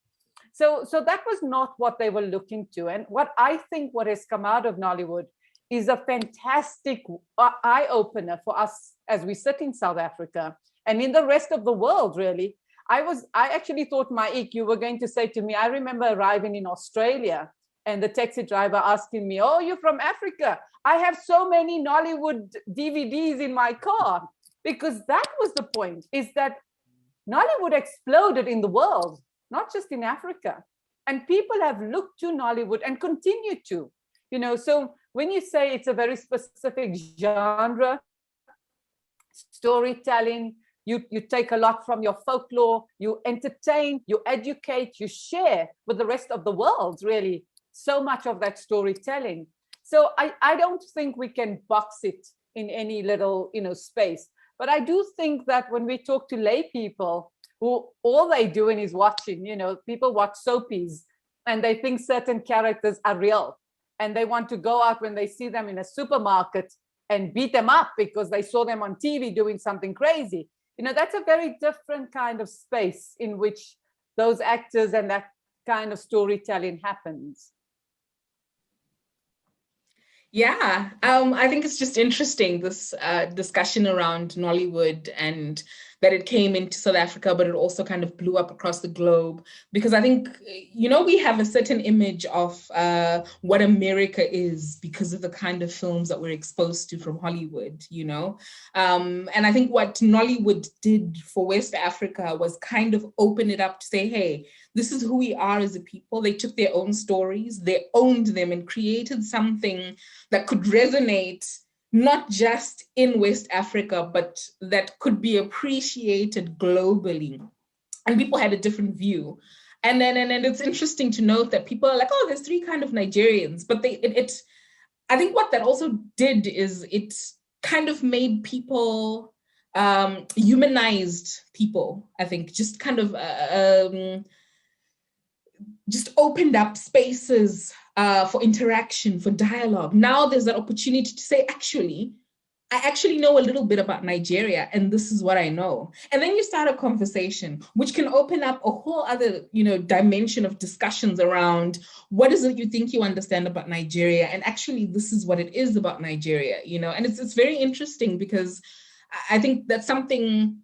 Speaker 3: So that was not what they were looking to. And what I think what has come out of Nollywood is a fantastic eye-opener for us as we sit in South Africa and in the rest of the world, really. I actually thought, Maik, you were going to say to me, I remember arriving in Australia and the taxi driver asking me, oh, you're from Africa. I have so many Nollywood DVDs in my car. Because that was the point, is that Nollywood exploded in the world, not just in Africa. And people have looked to Nollywood and continue to, you know. So when you say it's a very specific genre, storytelling, you take a lot from your folklore, you entertain, you educate, you share with the rest of the world, really. So much of that storytelling. So I don't think we can box it in any little, you know, space. But I do think that when we talk to lay people who all they doing is watching, you know, people watch soapies and they think certain characters are real, and they want to go out when they see them in a supermarket and beat them up because they saw them on TV doing something crazy. You know, that's a very different kind of space in which those actors and that kind of storytelling happens.
Speaker 4: Yeah, I think it's just interesting, this discussion around Nollywood, and that it came into South Africa, but it also kind of blew up across the globe. Because I think, you know, we have a certain image of what America is because of the kind of films that we're exposed to from Hollywood, you know. And I think what Nollywood did for West Africa was kind of open it up to say, hey, this is who we are as a people. They took their own stories, they owned them and created something that could resonate not just in West Africa, but that could be appreciated globally. And people had a different view. And then it's interesting to note that people are like, oh, there's three kind of Nigerians. But I think what that also did is it kind of made people, humanized people, I think, just kind of just opened up spaces for interaction, for dialogue. Now there's that opportunity to say, actually, I actually know a little bit about Nigeria, and this is what I know. And then you start a conversation, which can open up a whole other, dimension of discussions around what is it you think you understand about Nigeria, and actually this is what it is about Nigeria, and it's very interesting, because I think that's something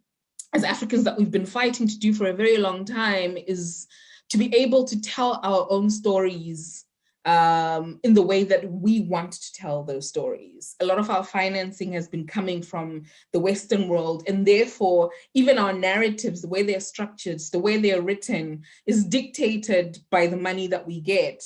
Speaker 4: as Africans that we've been fighting to do for a very long time, is to be able to tell our own stories in the way that we want to tell those stories. A lot of our financing has been coming from the Western world, and therefore even our narratives, the way they're structured, the way they're written, is dictated by the money that we get.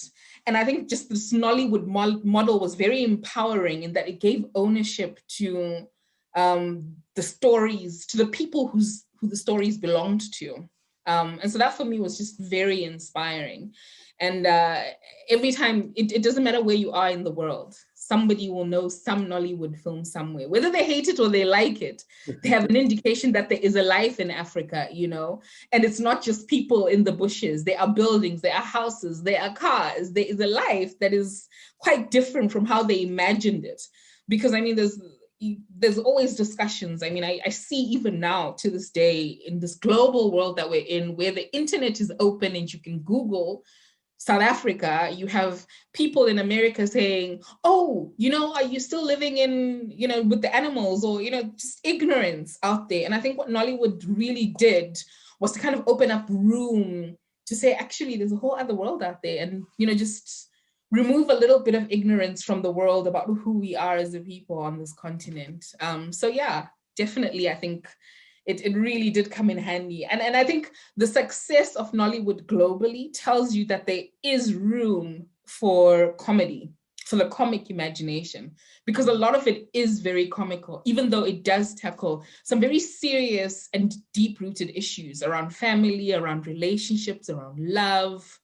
Speaker 4: And I think just this Nollywood model was very empowering in that it gave ownership to the stories, to the people who the stories belonged to. And so that for me was just very inspiring. And every time, it doesn't matter where you are in the world, somebody will know some Nollywood film somewhere, whether they hate it or they like it. They have an indication that there is a life in Africa, and it's not just people in the bushes. There are buildings, there are houses, there are cars. There is a life that is quite different from how they imagined it. Because I mean, there's always discussions. I mean, I see even now to this day in this global world that we're in, where the internet is open and you can Google South Africa, you have people in America saying, oh, are you still living in, with the animals, or, just ignorance out there. And I think what Nollywood really did was to kind of open up room to say, actually, there's a whole other world out there. And, just remove a little bit of ignorance from the world about who we are as a people on this continent. So yeah, definitely, I think it really did come in handy. And I think the success of Nollywood globally tells you that there is room for comedy, for the comic imagination, because a lot of it is very comical, even though it does tackle some very serious and deep-rooted issues around family, around relationships, around love,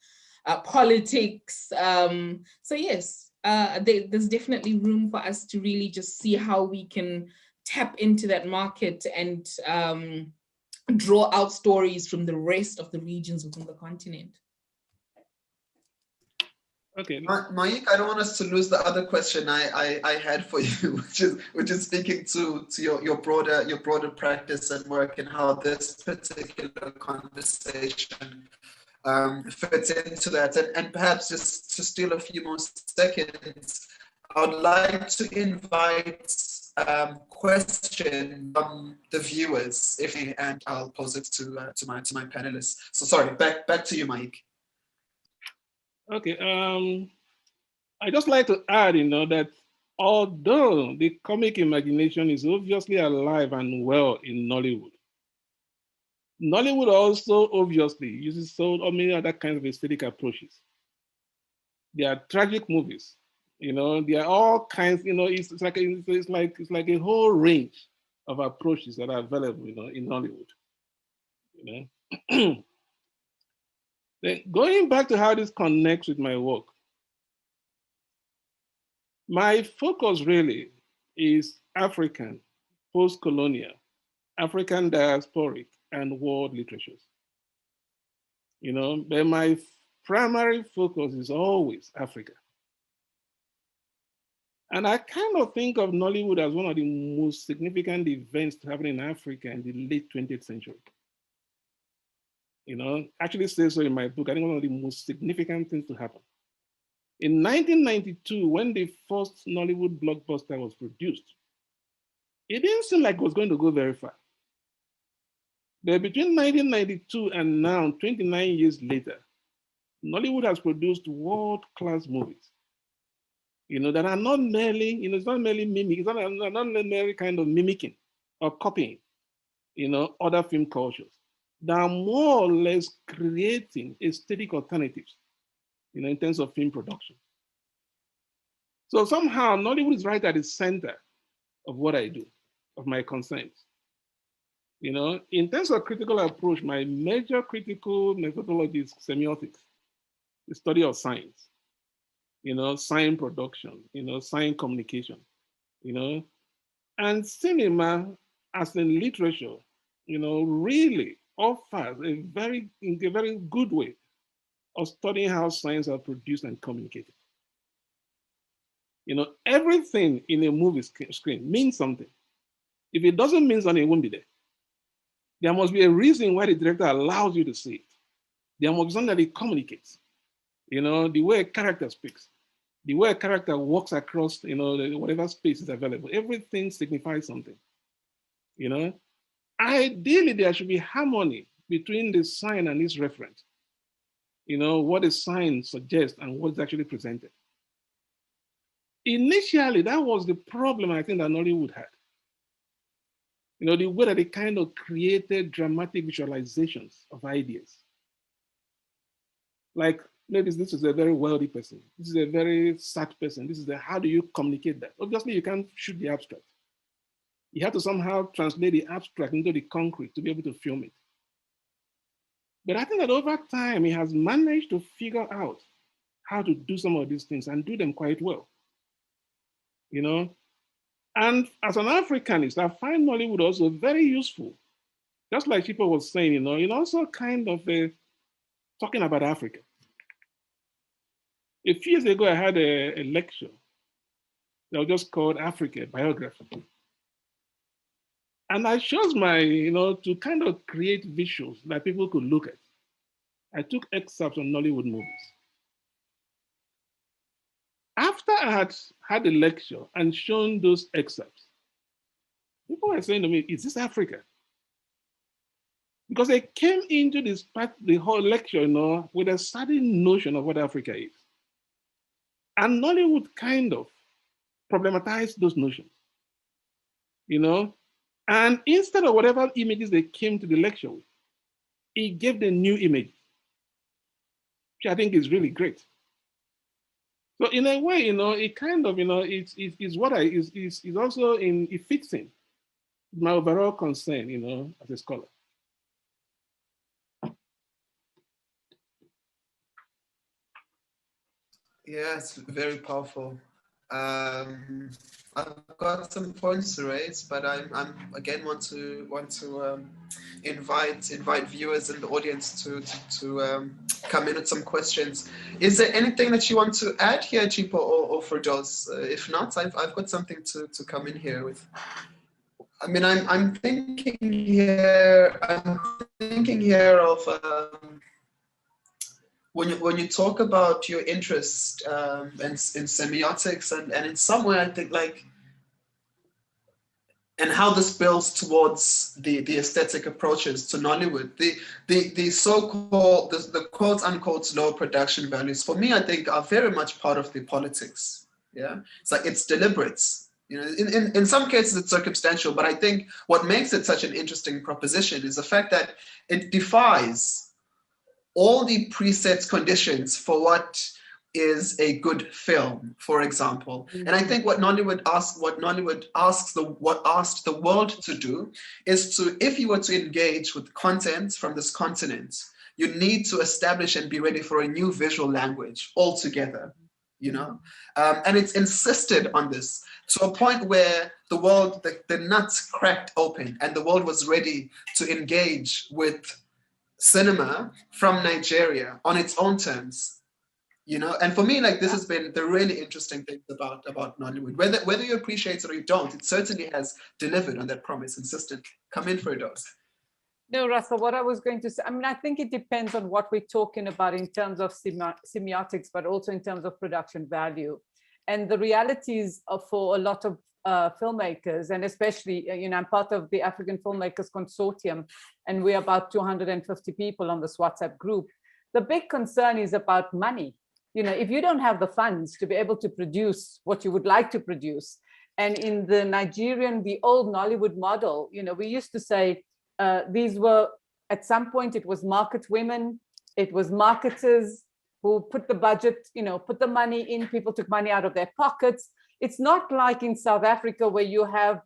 Speaker 4: politics. So yes, there's definitely room for us to really just see how we can tap into that market and draw out stories from the rest of the regions within the continent.
Speaker 2: Okay.
Speaker 1: Maik, I don't want us to lose the other question I had for you, which is speaking to your broader practice and work, and how this particular conversation fits into that. And perhaps just to steal a few more seconds, I would like to invite question from the viewers, and I'll pose it to my panelists. So sorry, back to you, Mike.
Speaker 2: Okay. I just like to add, that although the comic imagination is obviously alive and well in Nollywood, Nollywood also obviously uses so many other kinds of aesthetic approaches. There are tragic movies, there are all kinds, it's like a whole range of approaches that are available, in Nollywood. Then going back to how this connects with my work, my focus really is African, post-colonial, African diasporic, and world literatures. But my primary focus is always Africa. And I kind of think of Nollywood as one of the most significant events happening in Africa in the late 20th century. Actually says so in my book. I think one of the most significant things to happen. In 1992, when the first Nollywood blockbuster was produced, it didn't seem like it was going to go very far. But between 1992 and now, 29 years later, Nollywood has produced world-class movies, that are not merely, it's not merely mimicking, it's not merely kind of mimicking or copying, other film cultures. They are more or less creating aesthetic alternatives, in terms of film production. So somehow Nollywood is right at the center of what I do, of my concerns. In terms of critical approach, my major critical methodology is semiotics, the study of science, sign production, sign communication, and cinema as in literature, really offers a very good way of studying how science are produced and communicated. Everything in a movie screen means something. If it doesn't mean something, it won't be there. There must be a reason why the director allows you to see it. There must be something that it communicates. The way a character speaks, the way a character walks across, whatever space is available. Everything signifies something. Ideally, there should be harmony between the sign and its reference. What the sign suggests and what's actually presented. Initially, that was the problem I think that Nollywood had. The way that they kind of created dramatic visualizations of ideas. Like, maybe this is a very wealthy person. This is a very sad person. How do you communicate that? Obviously, you can't shoot the abstract. You have to somehow translate the abstract into the concrete to be able to film it. But I think that over time, he has managed to figure out how to do some of these things and do them quite well. And as an Africanist, I find Nollywood also very useful. Just like people was saying, also kind of talking about Africa. A few years ago, I had a lecture that was just called Africa Biography. And I chose to kind of create visuals that people could look at. I took excerpts from Nollywood movies. After I had the lecture and shown those excerpts, people were saying to me, is this Africa? Because they came into the whole lecture, with a certain notion of what Africa is. And Nollywood kind of problematized those notions, And instead of whatever images they came to the lecture with, it gave them new images, which I think is really great. So in a way, it kind of, it's what is also it fits in my overall concern, as a scholar.
Speaker 1: Yeah, it's very powerful. I've got some points to raise, but I'm again want to invite viewers and the audience to come in with some questions. Is there anything that you want to add here, Chipo or Firdaus? If not, I've got something to come in here with. I mean, I'm thinking here of when you talk about your interest in semiotics and in some way, I think and how this builds towards the aesthetic approaches to Nollywood, the so-called the quote unquote low production values, for me, I think are very much part of the politics. Yeah, it's deliberate. In some cases it's circumstantial, but I think what makes it such an interesting proposition is the fact that it defies all the preset conditions for what is a good film, for example. Mm-hmm. And I think what Nollywood asked the world to do is to, if you were to engage with content from this continent, you need to establish and be ready for a new visual language altogether, and it's insisted on this to a point where the world, the nuts cracked open and the world was ready to engage with cinema from Nigeria on its own terms, and for me, this has been the really interesting thing about Nollywood. Whether you appreciate it or you don't, it certainly has delivered on that promise consistently. Come in for a dose.
Speaker 3: No, Russell, what I was going to say, I think it depends on what we're talking about in terms of semiotics, but also in terms of production value. And the realities for a lot of filmmakers, and especially, I'm part of the African Filmmakers Consortium, and we're about 250 people on this WhatsApp group. The big concern is about money. If you don't have the funds to be able to produce what you would like to produce, and in the Nigerian, the old Nollywood model, we used to say these were, at some point, it was market women, it was marketers who put the budget, put the money in, people took money out of their pockets. It's not like in South Africa where you have,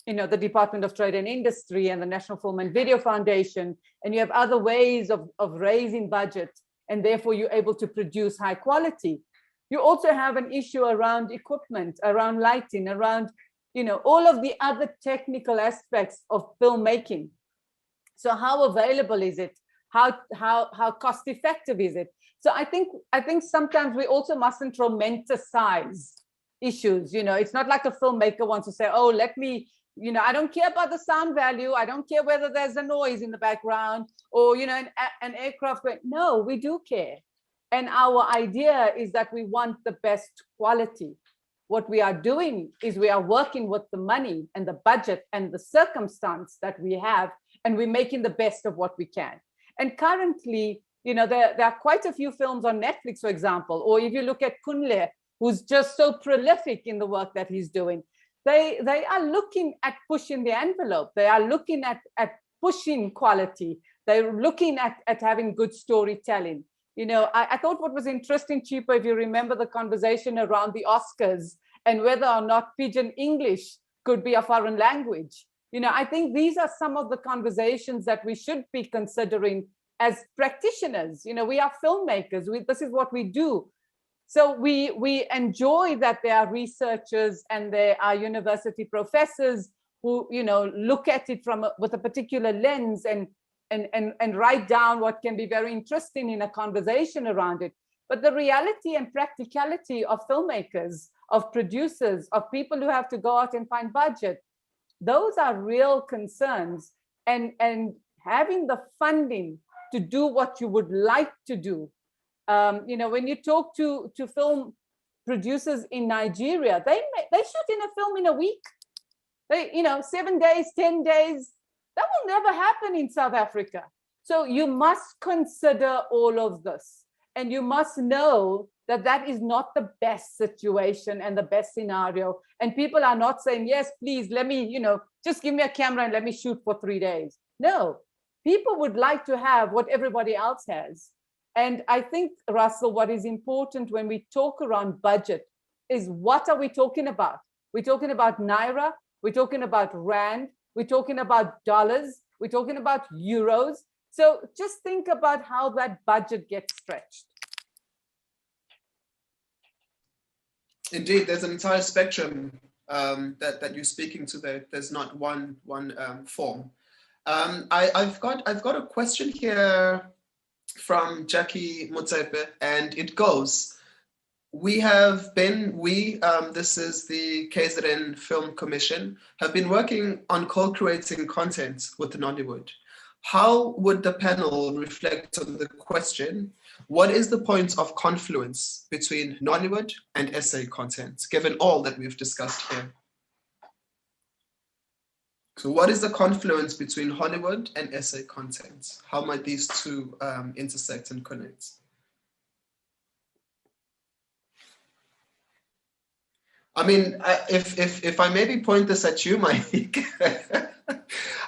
Speaker 3: the Department of Trade and Industry and the National Film and Video Foundation, and you have other ways of raising budget, and therefore you're able to produce high quality. You also have an issue around equipment, around lighting, around, all of the other technical aspects of filmmaking. So how available is it? How cost effective is it? So I think sometimes we also mustn't romanticize, issues. You know, it's not like a filmmaker wants to say, oh, let me, you know, I don't care about the sound value. I don't care whether there's a noise in the background or, you know, an aircraft going. No, we do care. And our idea is that we want the best quality. What we are doing is we are working with the money and the budget and the circumstance that we have, and we're making the best of what we can. And currently, you know, there are quite a few films on Netflix, for example, or if you look at Kunle, who's just so prolific in the work that he's doing, they are looking at pushing the envelope. They are looking at pushing quality. They're looking at having good storytelling. You know, I thought what was interesting, Chipo, if you remember the conversation around the Oscars and whether or not Pidgin English could be a foreign language. You know, I think these are some of the conversations that we should be considering as practitioners. You know, we are filmmakers. This is what we do. So we enjoy that there are researchers and there are university professors who, you know, look at it with a particular lens and write down what can be very interesting in a conversation around it. But the reality and practicality of filmmakers, of producers, of people who have to go out and find budget, those are real concerns. And having the funding to do what you would like to do. You know, when you talk to film producers in Nigeria, they shoot in a film in a week. They, you know, 7 days, 10 days. That will never happen in South Africa. So you must consider all of this. And you must know that that is not the best situation and the best scenario. And people are not saying, yes, please, let me, you know, just give me a camera and let me shoot for 3 days. No, people would like to have what everybody else has. And I think, Russell, what is important when we talk around budget is what are we talking about? We're talking about Naira, we're talking about Rand, we're talking about dollars, we're talking about euros. So just think about how that budget gets stretched.
Speaker 1: Indeed, there's an entire spectrum that you're speaking to there. There's not one form. I've got a question here from Jackie Motsepe, and it goes, this is the KZN Film Commission, have been working on co-creating content with Nollywood. How would the panel reflect on the question, what is the point of confluence between Nollywood and essay content, given all that we've discussed here? So what is the confluence between Hollywood and essay content? How might these two intersect and connect? I mean, if I maybe point this at you, Mike,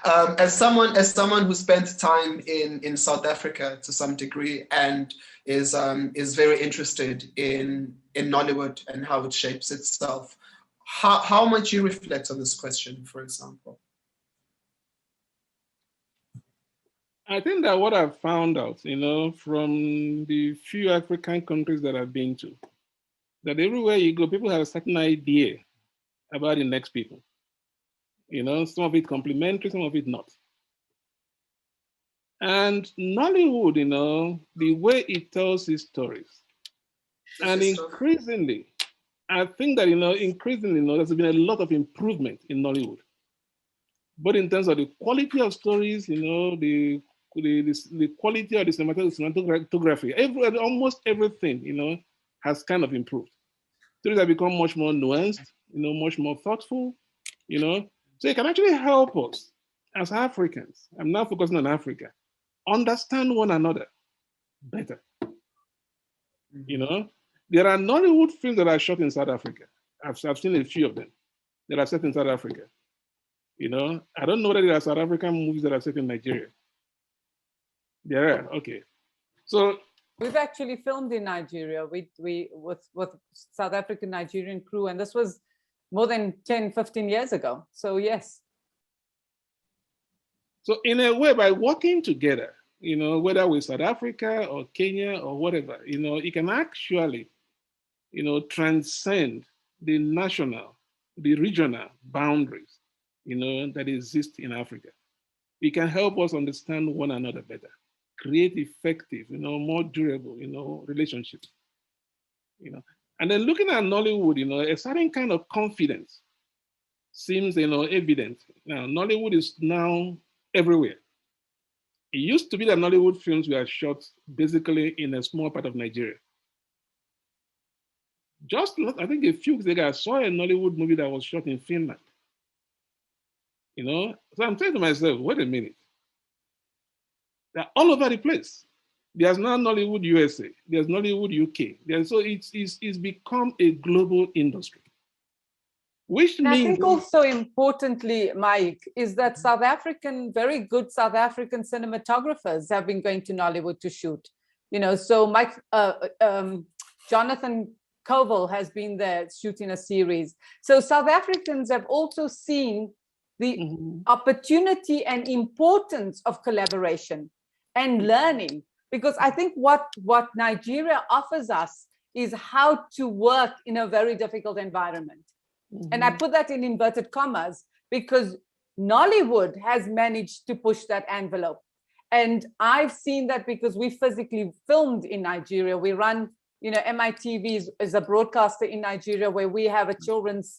Speaker 1: as someone who spent time in South Africa to some degree and is very interested in Nollywood and how it shapes itself, how might you reflect on this question, for example?
Speaker 2: I think that what I've found out, you know, from the few African countries that I've been to, that everywhere you go, people have a certain idea about the next people. You know, some of it complimentary, some of it not. And Nollywood, you know, the way it tells its stories, and increasingly, I think that, you know, there's been a lot of improvement in Nollywood, but in terms of the quality of stories, you know, the quality of the cinematography, almost everything, you know, has kind of improved. Stories have become much more nuanced, you know, much more thoughtful, you know. So it can actually help us as Africans, I'm now focusing on Africa, understand one another better. You know, there are Nollywood films that are shot in South Africa. I've seen a few of them that are set in South Africa. You know, I don't know whether there are South African movies that are set in Nigeria. There are, okay. So
Speaker 3: we've actually filmed in Nigeria with South African Nigerian crew, and this was more than 10, 15 years ago. So yes.
Speaker 2: So in a way, by working together, you know, whether with South Africa or Kenya or whatever, you know, it can actually, you know, transcend the national, the regional boundaries, you know, that exist in Africa. It can help us understand one another better, create effective, you know, more durable, you know, relationships, you know. And then looking at Nollywood, a certain kind of confidence seems, evident. Now, Nollywood is now everywhere. It used to be that Nollywood films were shot basically in a small part of Nigeria. I think a few weeks ago, I saw a Nollywood movie that was shot in Finland. So I'm saying to myself, wait a minute. They're all over the place. There's now Nollywood USA. There's Nollywood UK. So it's become a global industry. Which means, I
Speaker 3: think also importantly, Mike, is that very good South African cinematographers have been going to Nollywood to shoot. So Jonathan Koval has been there shooting a series. So South Africans have also seen the opportunity and importance of collaboration and learning, because I think what Nigeria offers us is how to work in a very difficult environment. And I put that in inverted commas because Nollywood has managed to push that envelope. And I've seen that because we physically filmed in Nigeria. We run, MITV is a broadcaster in Nigeria where we have a children's,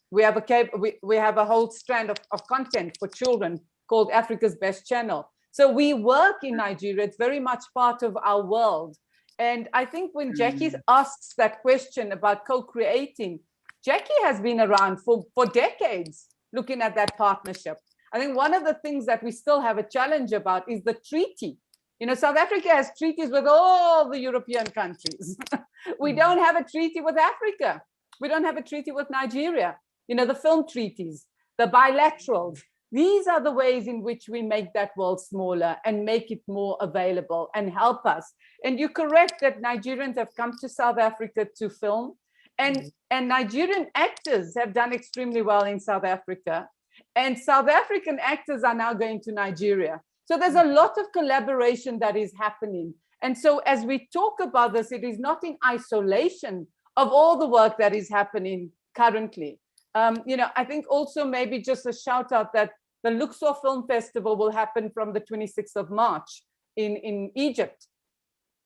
Speaker 3: we have a whole strand of content for children called Africa's Best Channel. So we work in Nigeria. It's very much part of our world. And I think when Jackie asks that question about co-creating, Jackie has been around for decades looking at that partnership. I think one of the things that we still have a challenge about is the treaty. South Africa has treaties with all the European countries. We don't have a treaty with Africa. We don't have a treaty with Nigeria. The film treaties, the bilaterals. These are the ways in which we make that world smaller and make it more available and help us. And you're correct that Nigerians have come to South Africa to film, and Nigerian actors have done extremely well in South Africa. And South African actors are now going to Nigeria. So there's a lot of collaboration that is happening. And so as we talk about this, it is not in isolation of all the work that is happening currently. I think also maybe just a shout out that the Luxor Film Festival will happen from the 26th of March in Egypt.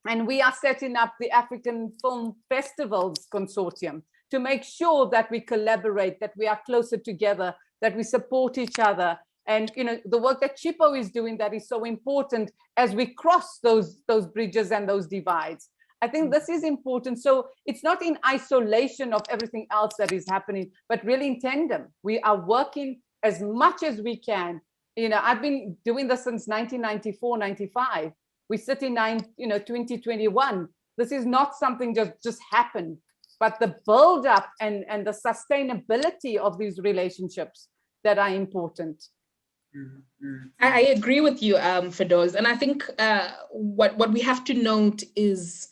Speaker 3: And we are setting up the African Film Festivals Consortium to make sure that we collaborate, that we are closer together, that we support each other. And the work that Chipo is doing that is so important as we cross those bridges and those divides. I think this is important. So it's not in isolation of everything else that is happening, but really in tandem. We are working as much as we can. I've been doing this since 1994, 95. We sit in 2021. This is not something just happened, but the build up and the sustainability of these relationships that are important.
Speaker 4: I agree with you, Firdaus. And I think what we have to note is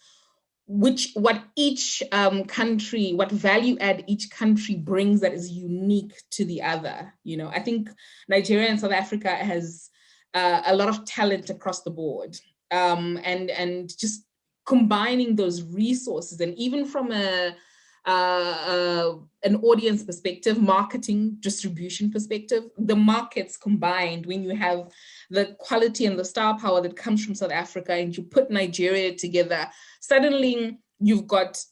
Speaker 4: what each country, what value add each country brings that is unique to the other. I think Nigeria and South Africa has a lot of talent across the board, and just combining those resources, and even from an audience perspective, marketing, distribution perspective, the markets combined, when you have the quality and the star power that comes from South Africa and you put Nigeria together, suddenly you've got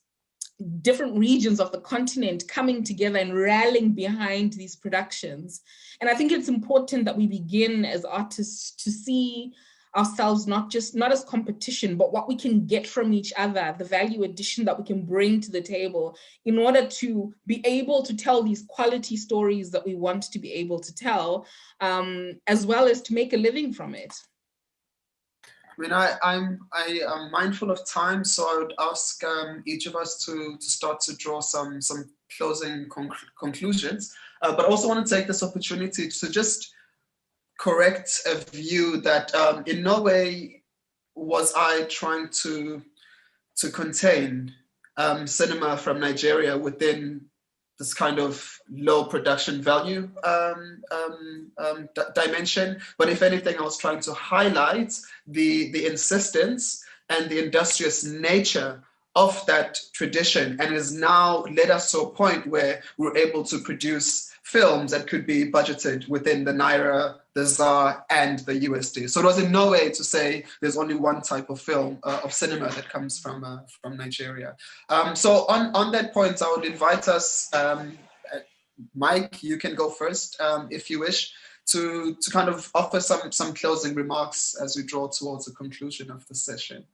Speaker 4: different regions of the continent coming together and rallying behind these productions. And I think it's important that we begin as artists to see ourselves not as competition, but what we can get from each other, the value addition that we can bring to the table in order to be able to tell these quality stories that we want to be able to tell, as well as to make a living from it.
Speaker 1: I mean, I am mindful of time, so I would ask each of us to start to draw some closing conclusions, but also want to take this opportunity to just correct a view that in no way was I trying to contain cinema from Nigeria within this kind of low production value dimension. But if anything, I was trying to highlight the insistence and the industrious nature of that tradition, and has now led us to a point where we're able to produce films that could be budgeted within the Naira, the ZAR, and the USD. So it was in no way to say there's only one type of film, of cinema that comes from Nigeria. So on that point, I would invite us, Mike, you can go first if you wish, to kind of offer some closing remarks as we draw towards the conclusion of the session.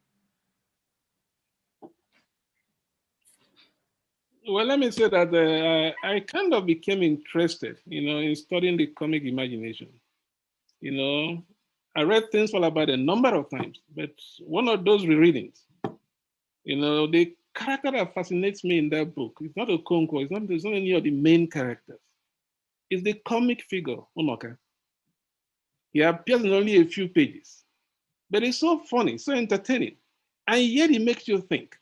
Speaker 2: Well, let me say that I kind of became interested, in studying the comic imagination. I read Things Fall Apart a number of times, but one of those rereadings, the character that fascinates me in that book, it's not Okonkwo, it's not any of the main characters. It's the comic figure, Unoka. He appears in only a few pages, but it's so funny, so entertaining, and yet he makes you think.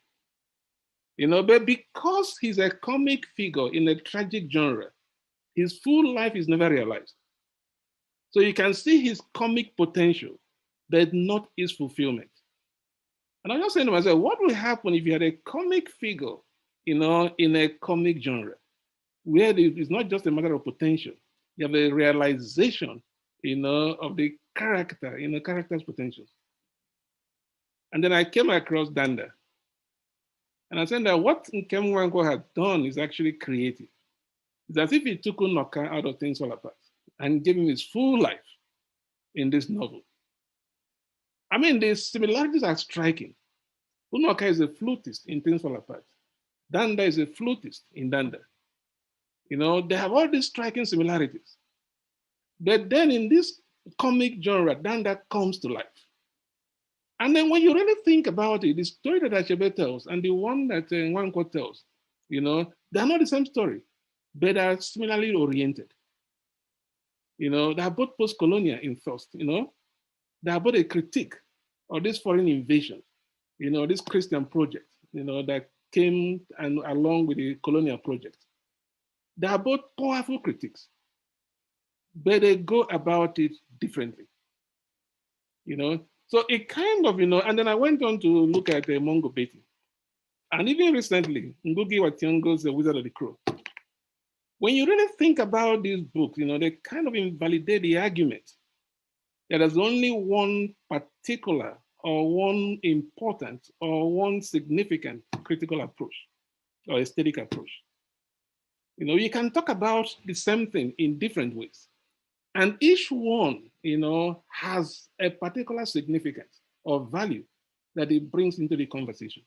Speaker 2: But because he's a comic figure in a tragic genre, his full life is never realized. So you can see his comic potential, but not his fulfillment. And I was just saying to myself, what will happen if you had a comic figure, in a comic genre, where it's not just a matter of potential, you have a realization, of the character, character's potential. And then I came across Danda. And I said that what Nkem Nwankwo had done is actually creative. It's as if he took Unoka out of Things Fall Apart and gave him his full life in this novel. I mean, the similarities are striking. Unoka is a flutist in Things Fall Apart. Danda is a flutist in Danda. They have all these striking similarities. But then in this comic genre, Danda comes to life. And then when you really think about it, the story that Achebe tells and the one that Nwankwo tells, they're not the same story, but are similarly oriented. They are both post-colonial in thought, they are both a critique of this foreign invasion, this Christian project, that came along with the colonial project. They are both powerful critiques, but they go about it differently, So it kind of, and then I went on to look at Mongo Betty. And even recently, Ngugi wa Thiong'o's The Wizard of the Crow. When you really think about these books, they kind of invalidate the argument that there's only one particular or one important or one significant critical approach or aesthetic approach. You can talk about the same thing in different ways. And each one, has a particular significance or value that it brings into the conversation.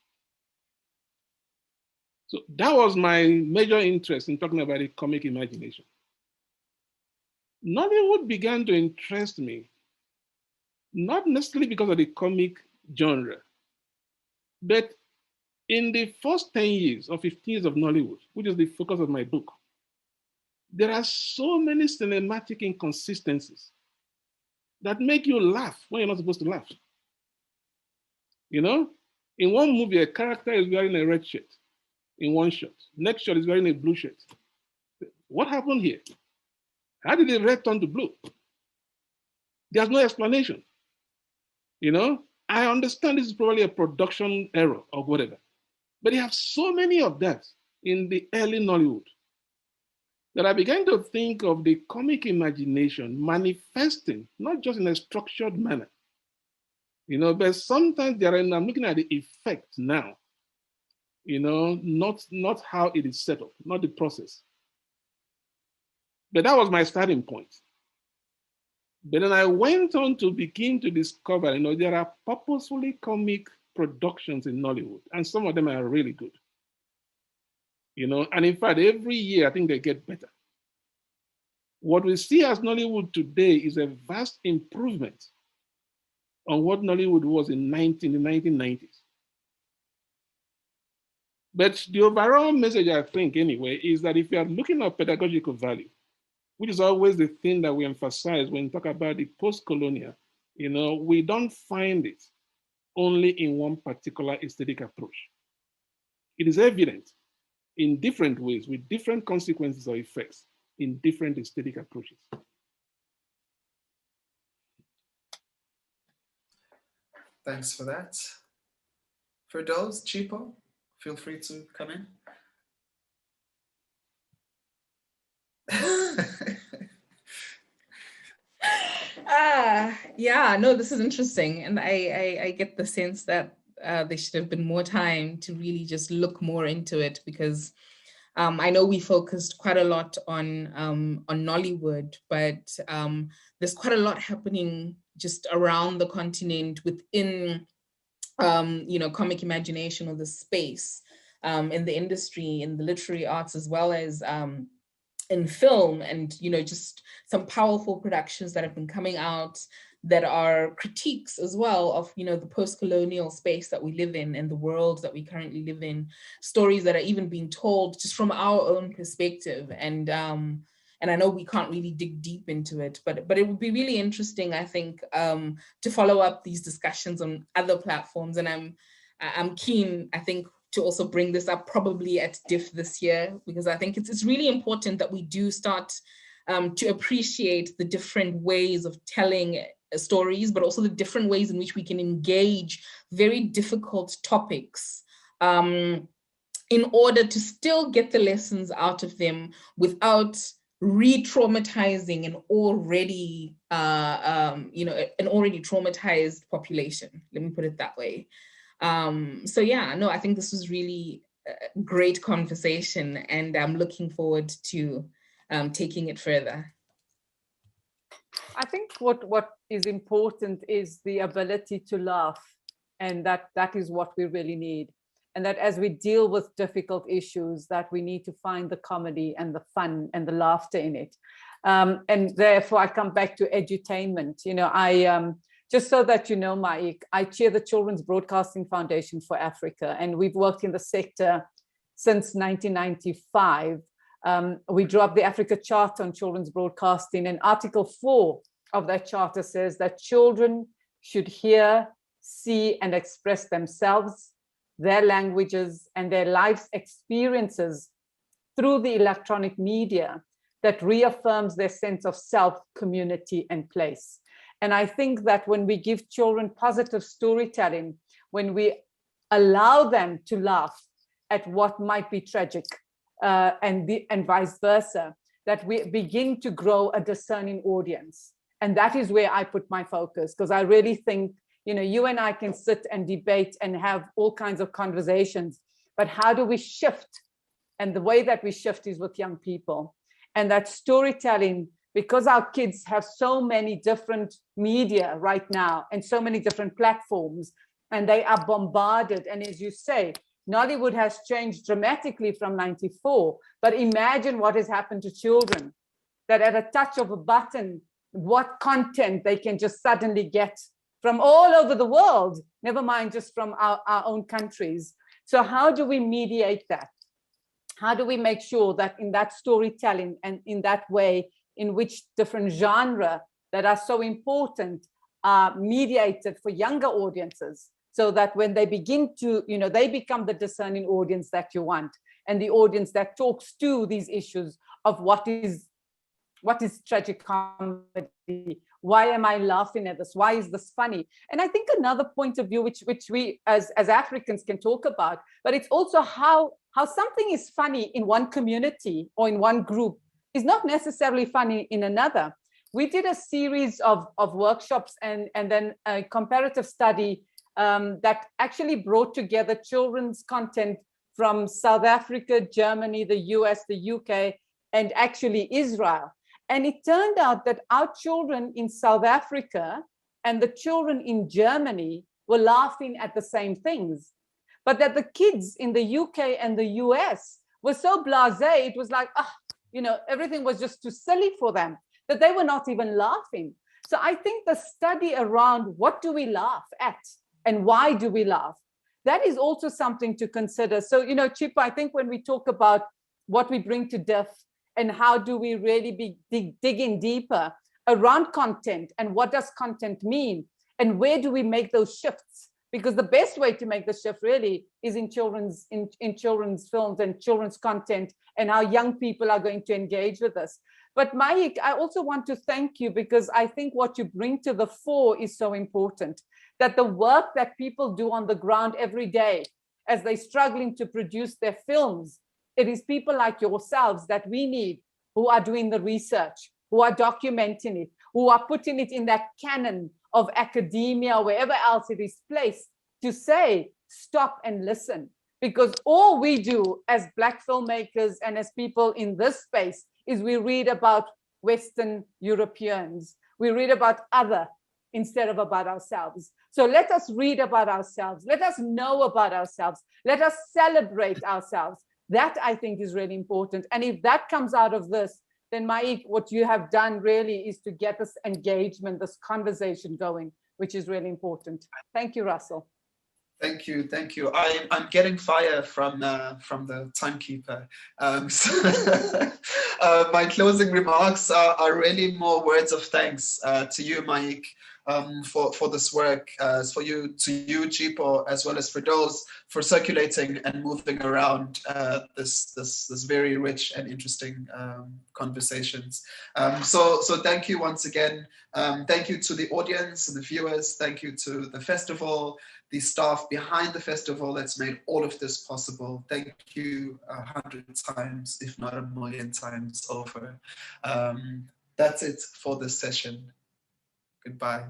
Speaker 2: So that was my major interest in talking about the comic imagination. Nollywood began to interest me, not necessarily because of the comic genre, but in the first 10 years or 15 years of Nollywood, which is the focus of my book, there are so many cinematic inconsistencies that make you laugh when you're not supposed to laugh. In one movie, a character is wearing a red shirt in one shot. Next shot is wearing a blue shirt. What happened here? How did the red turn to blue? There's no explanation. I understand this is probably a production error or whatever, but you have so many of that in the early Nollywood that I began to think of the comic imagination manifesting, not just in a structured manner, but sometimes I'm looking at the effect now, not how it is set up, not the process. But that was my starting point. But then I went on to begin to discover, there are purposefully comic productions in Nollywood, and some of them are really good. And in fact, every year I think they get better. What we see as Nollywood today is a vast improvement on what Nollywood was in the 1990s. But the overall message, I think, anyway, is that if you are looking at pedagogical value, which is always the thing that we emphasize when we talk about the post-colonial, we don't find it only in one particular aesthetic approach. It is evident in different ways with different consequences or effects in different aesthetic approaches.
Speaker 1: Thanks for that. For those, Chipo, feel free to come in.
Speaker 4: Yeah, no, this is interesting. And I get the sense that there should have been more time to really just look more into it, because I know we focused quite a lot on Nollywood, but there's quite a lot happening just around the continent within, you know, comic imagination or the space, in the industry, in the literary arts, as well as in film, and, you know, just some powerful productions that have been coming out that are critiques as well of, you know, the post-colonial space that we live in and the world that we currently live in, stories that are even being told just from our own perspective. And I know we can't really dig deep into it, but it would be really interesting, I think, to follow up these discussions on other platforms. And I'm keen, I think, to also bring this up probably at DIF this year, because I think it's really important that we do start to appreciate the different ways of telling stories, but also the different ways in which we can engage very difficult topics in order to still get the lessons out of them without re-traumatizing an already, you know, an already traumatized population. Let me put it that way. So yeah, no, I think this was really a great conversation, and I'm looking forward to taking it further.
Speaker 3: I think what is important is the ability to laugh, and that is what we really need. And that as we deal with difficult issues, that we need to find the comedy and the fun and the laughter in it. And therefore, I come back to edutainment. You know, just so that you know, Mike, I chair the Children's Broadcasting Foundation for Africa, and we've worked in the sector since 1995. We drew up the Africa Charter on Children's Broadcasting, and Article 4 of that charter says that children should hear, see, and express themselves, their languages, and their life's experiences through the electronic media that reaffirms their sense of self, community, and place. And I think that when we give children positive storytelling, when we allow them to laugh at what might be tragic, and vice versa, that we begin to grow a discerning audience. And that is where I put my focus, because I really think, you know, you and I can sit and debate and have all kinds of conversations, but how do we shift? And the way that we shift is with young people. And that storytelling, because our kids have so many different media right now and so many different platforms, and they are bombarded. And as you say, Nollywood has changed dramatically from '94, but imagine what has happened to children, that at a touch of a button, what content they can just suddenly get from all over the world, never mind just from our own countries. So how do we mediate that? How do we make sure that in that storytelling and in that way in which different genres that are so important are mediated for younger audiences, so that when they begin to, you know, they become the discerning audience that you want, and the audience that talks to these issues of what is tragic comedy, why am I laughing at this, why is this funny? And I think another point of view which we as Africans can talk about, but it's also how something is funny in one community or in one group is not necessarily funny in another. We did a series of workshops and then a comparative study that actually brought together children's content from South Africa, Germany, the US, the UK, and actually Israel. And it turned out that our children in South Africa and the children in Germany were laughing at the same things, but that the kids in the UK and the US were so blasé, it was like, you know, everything was just too silly for them, that they were not even laughing. So I think the study around what do we laugh at and why do we laugh, that is also something to consider. So, you know, Chipa, I think when we talk about what we bring to DIF and how do we really be digging deeper around content and what does content mean and where do we make those shifts? Because the best way to make the shift really is in children's films and children's content and how young people are going to engage with us. But Mike, I also want to thank you because I think what you bring to the fore is so important, that the work that people do on the ground every day as they're struggling to produce their films, it is people like yourselves that we need who are doing the research, who are documenting it, who are putting it in that canon of academia, wherever else it is placed, to say, stop and listen. Because all we do as Black filmmakers and as people in this space is we read about Western Europeans. We read about other instead of about ourselves. So let us read about ourselves. Let us know about ourselves. Let us celebrate ourselves. That, I think, is really important. And if that comes out of this, then Maik, what you have done really is to get this engagement, this conversation going, which is really important. Thank you, Russell.
Speaker 1: Thank you, thank you. I'm getting fire from the timekeeper. So my closing remarks are really more words of thanks to you, Maik, for this work, to you, Jipo, as well as for those for circulating and moving around this very rich and interesting conversations. So thank you once again. Thank you to the audience and the viewers. Thank you to the festival, the staff behind the festival that's made all of this possible. Thank you 100 times, if not 1,000,000 times over. That's it for this session. Goodbye.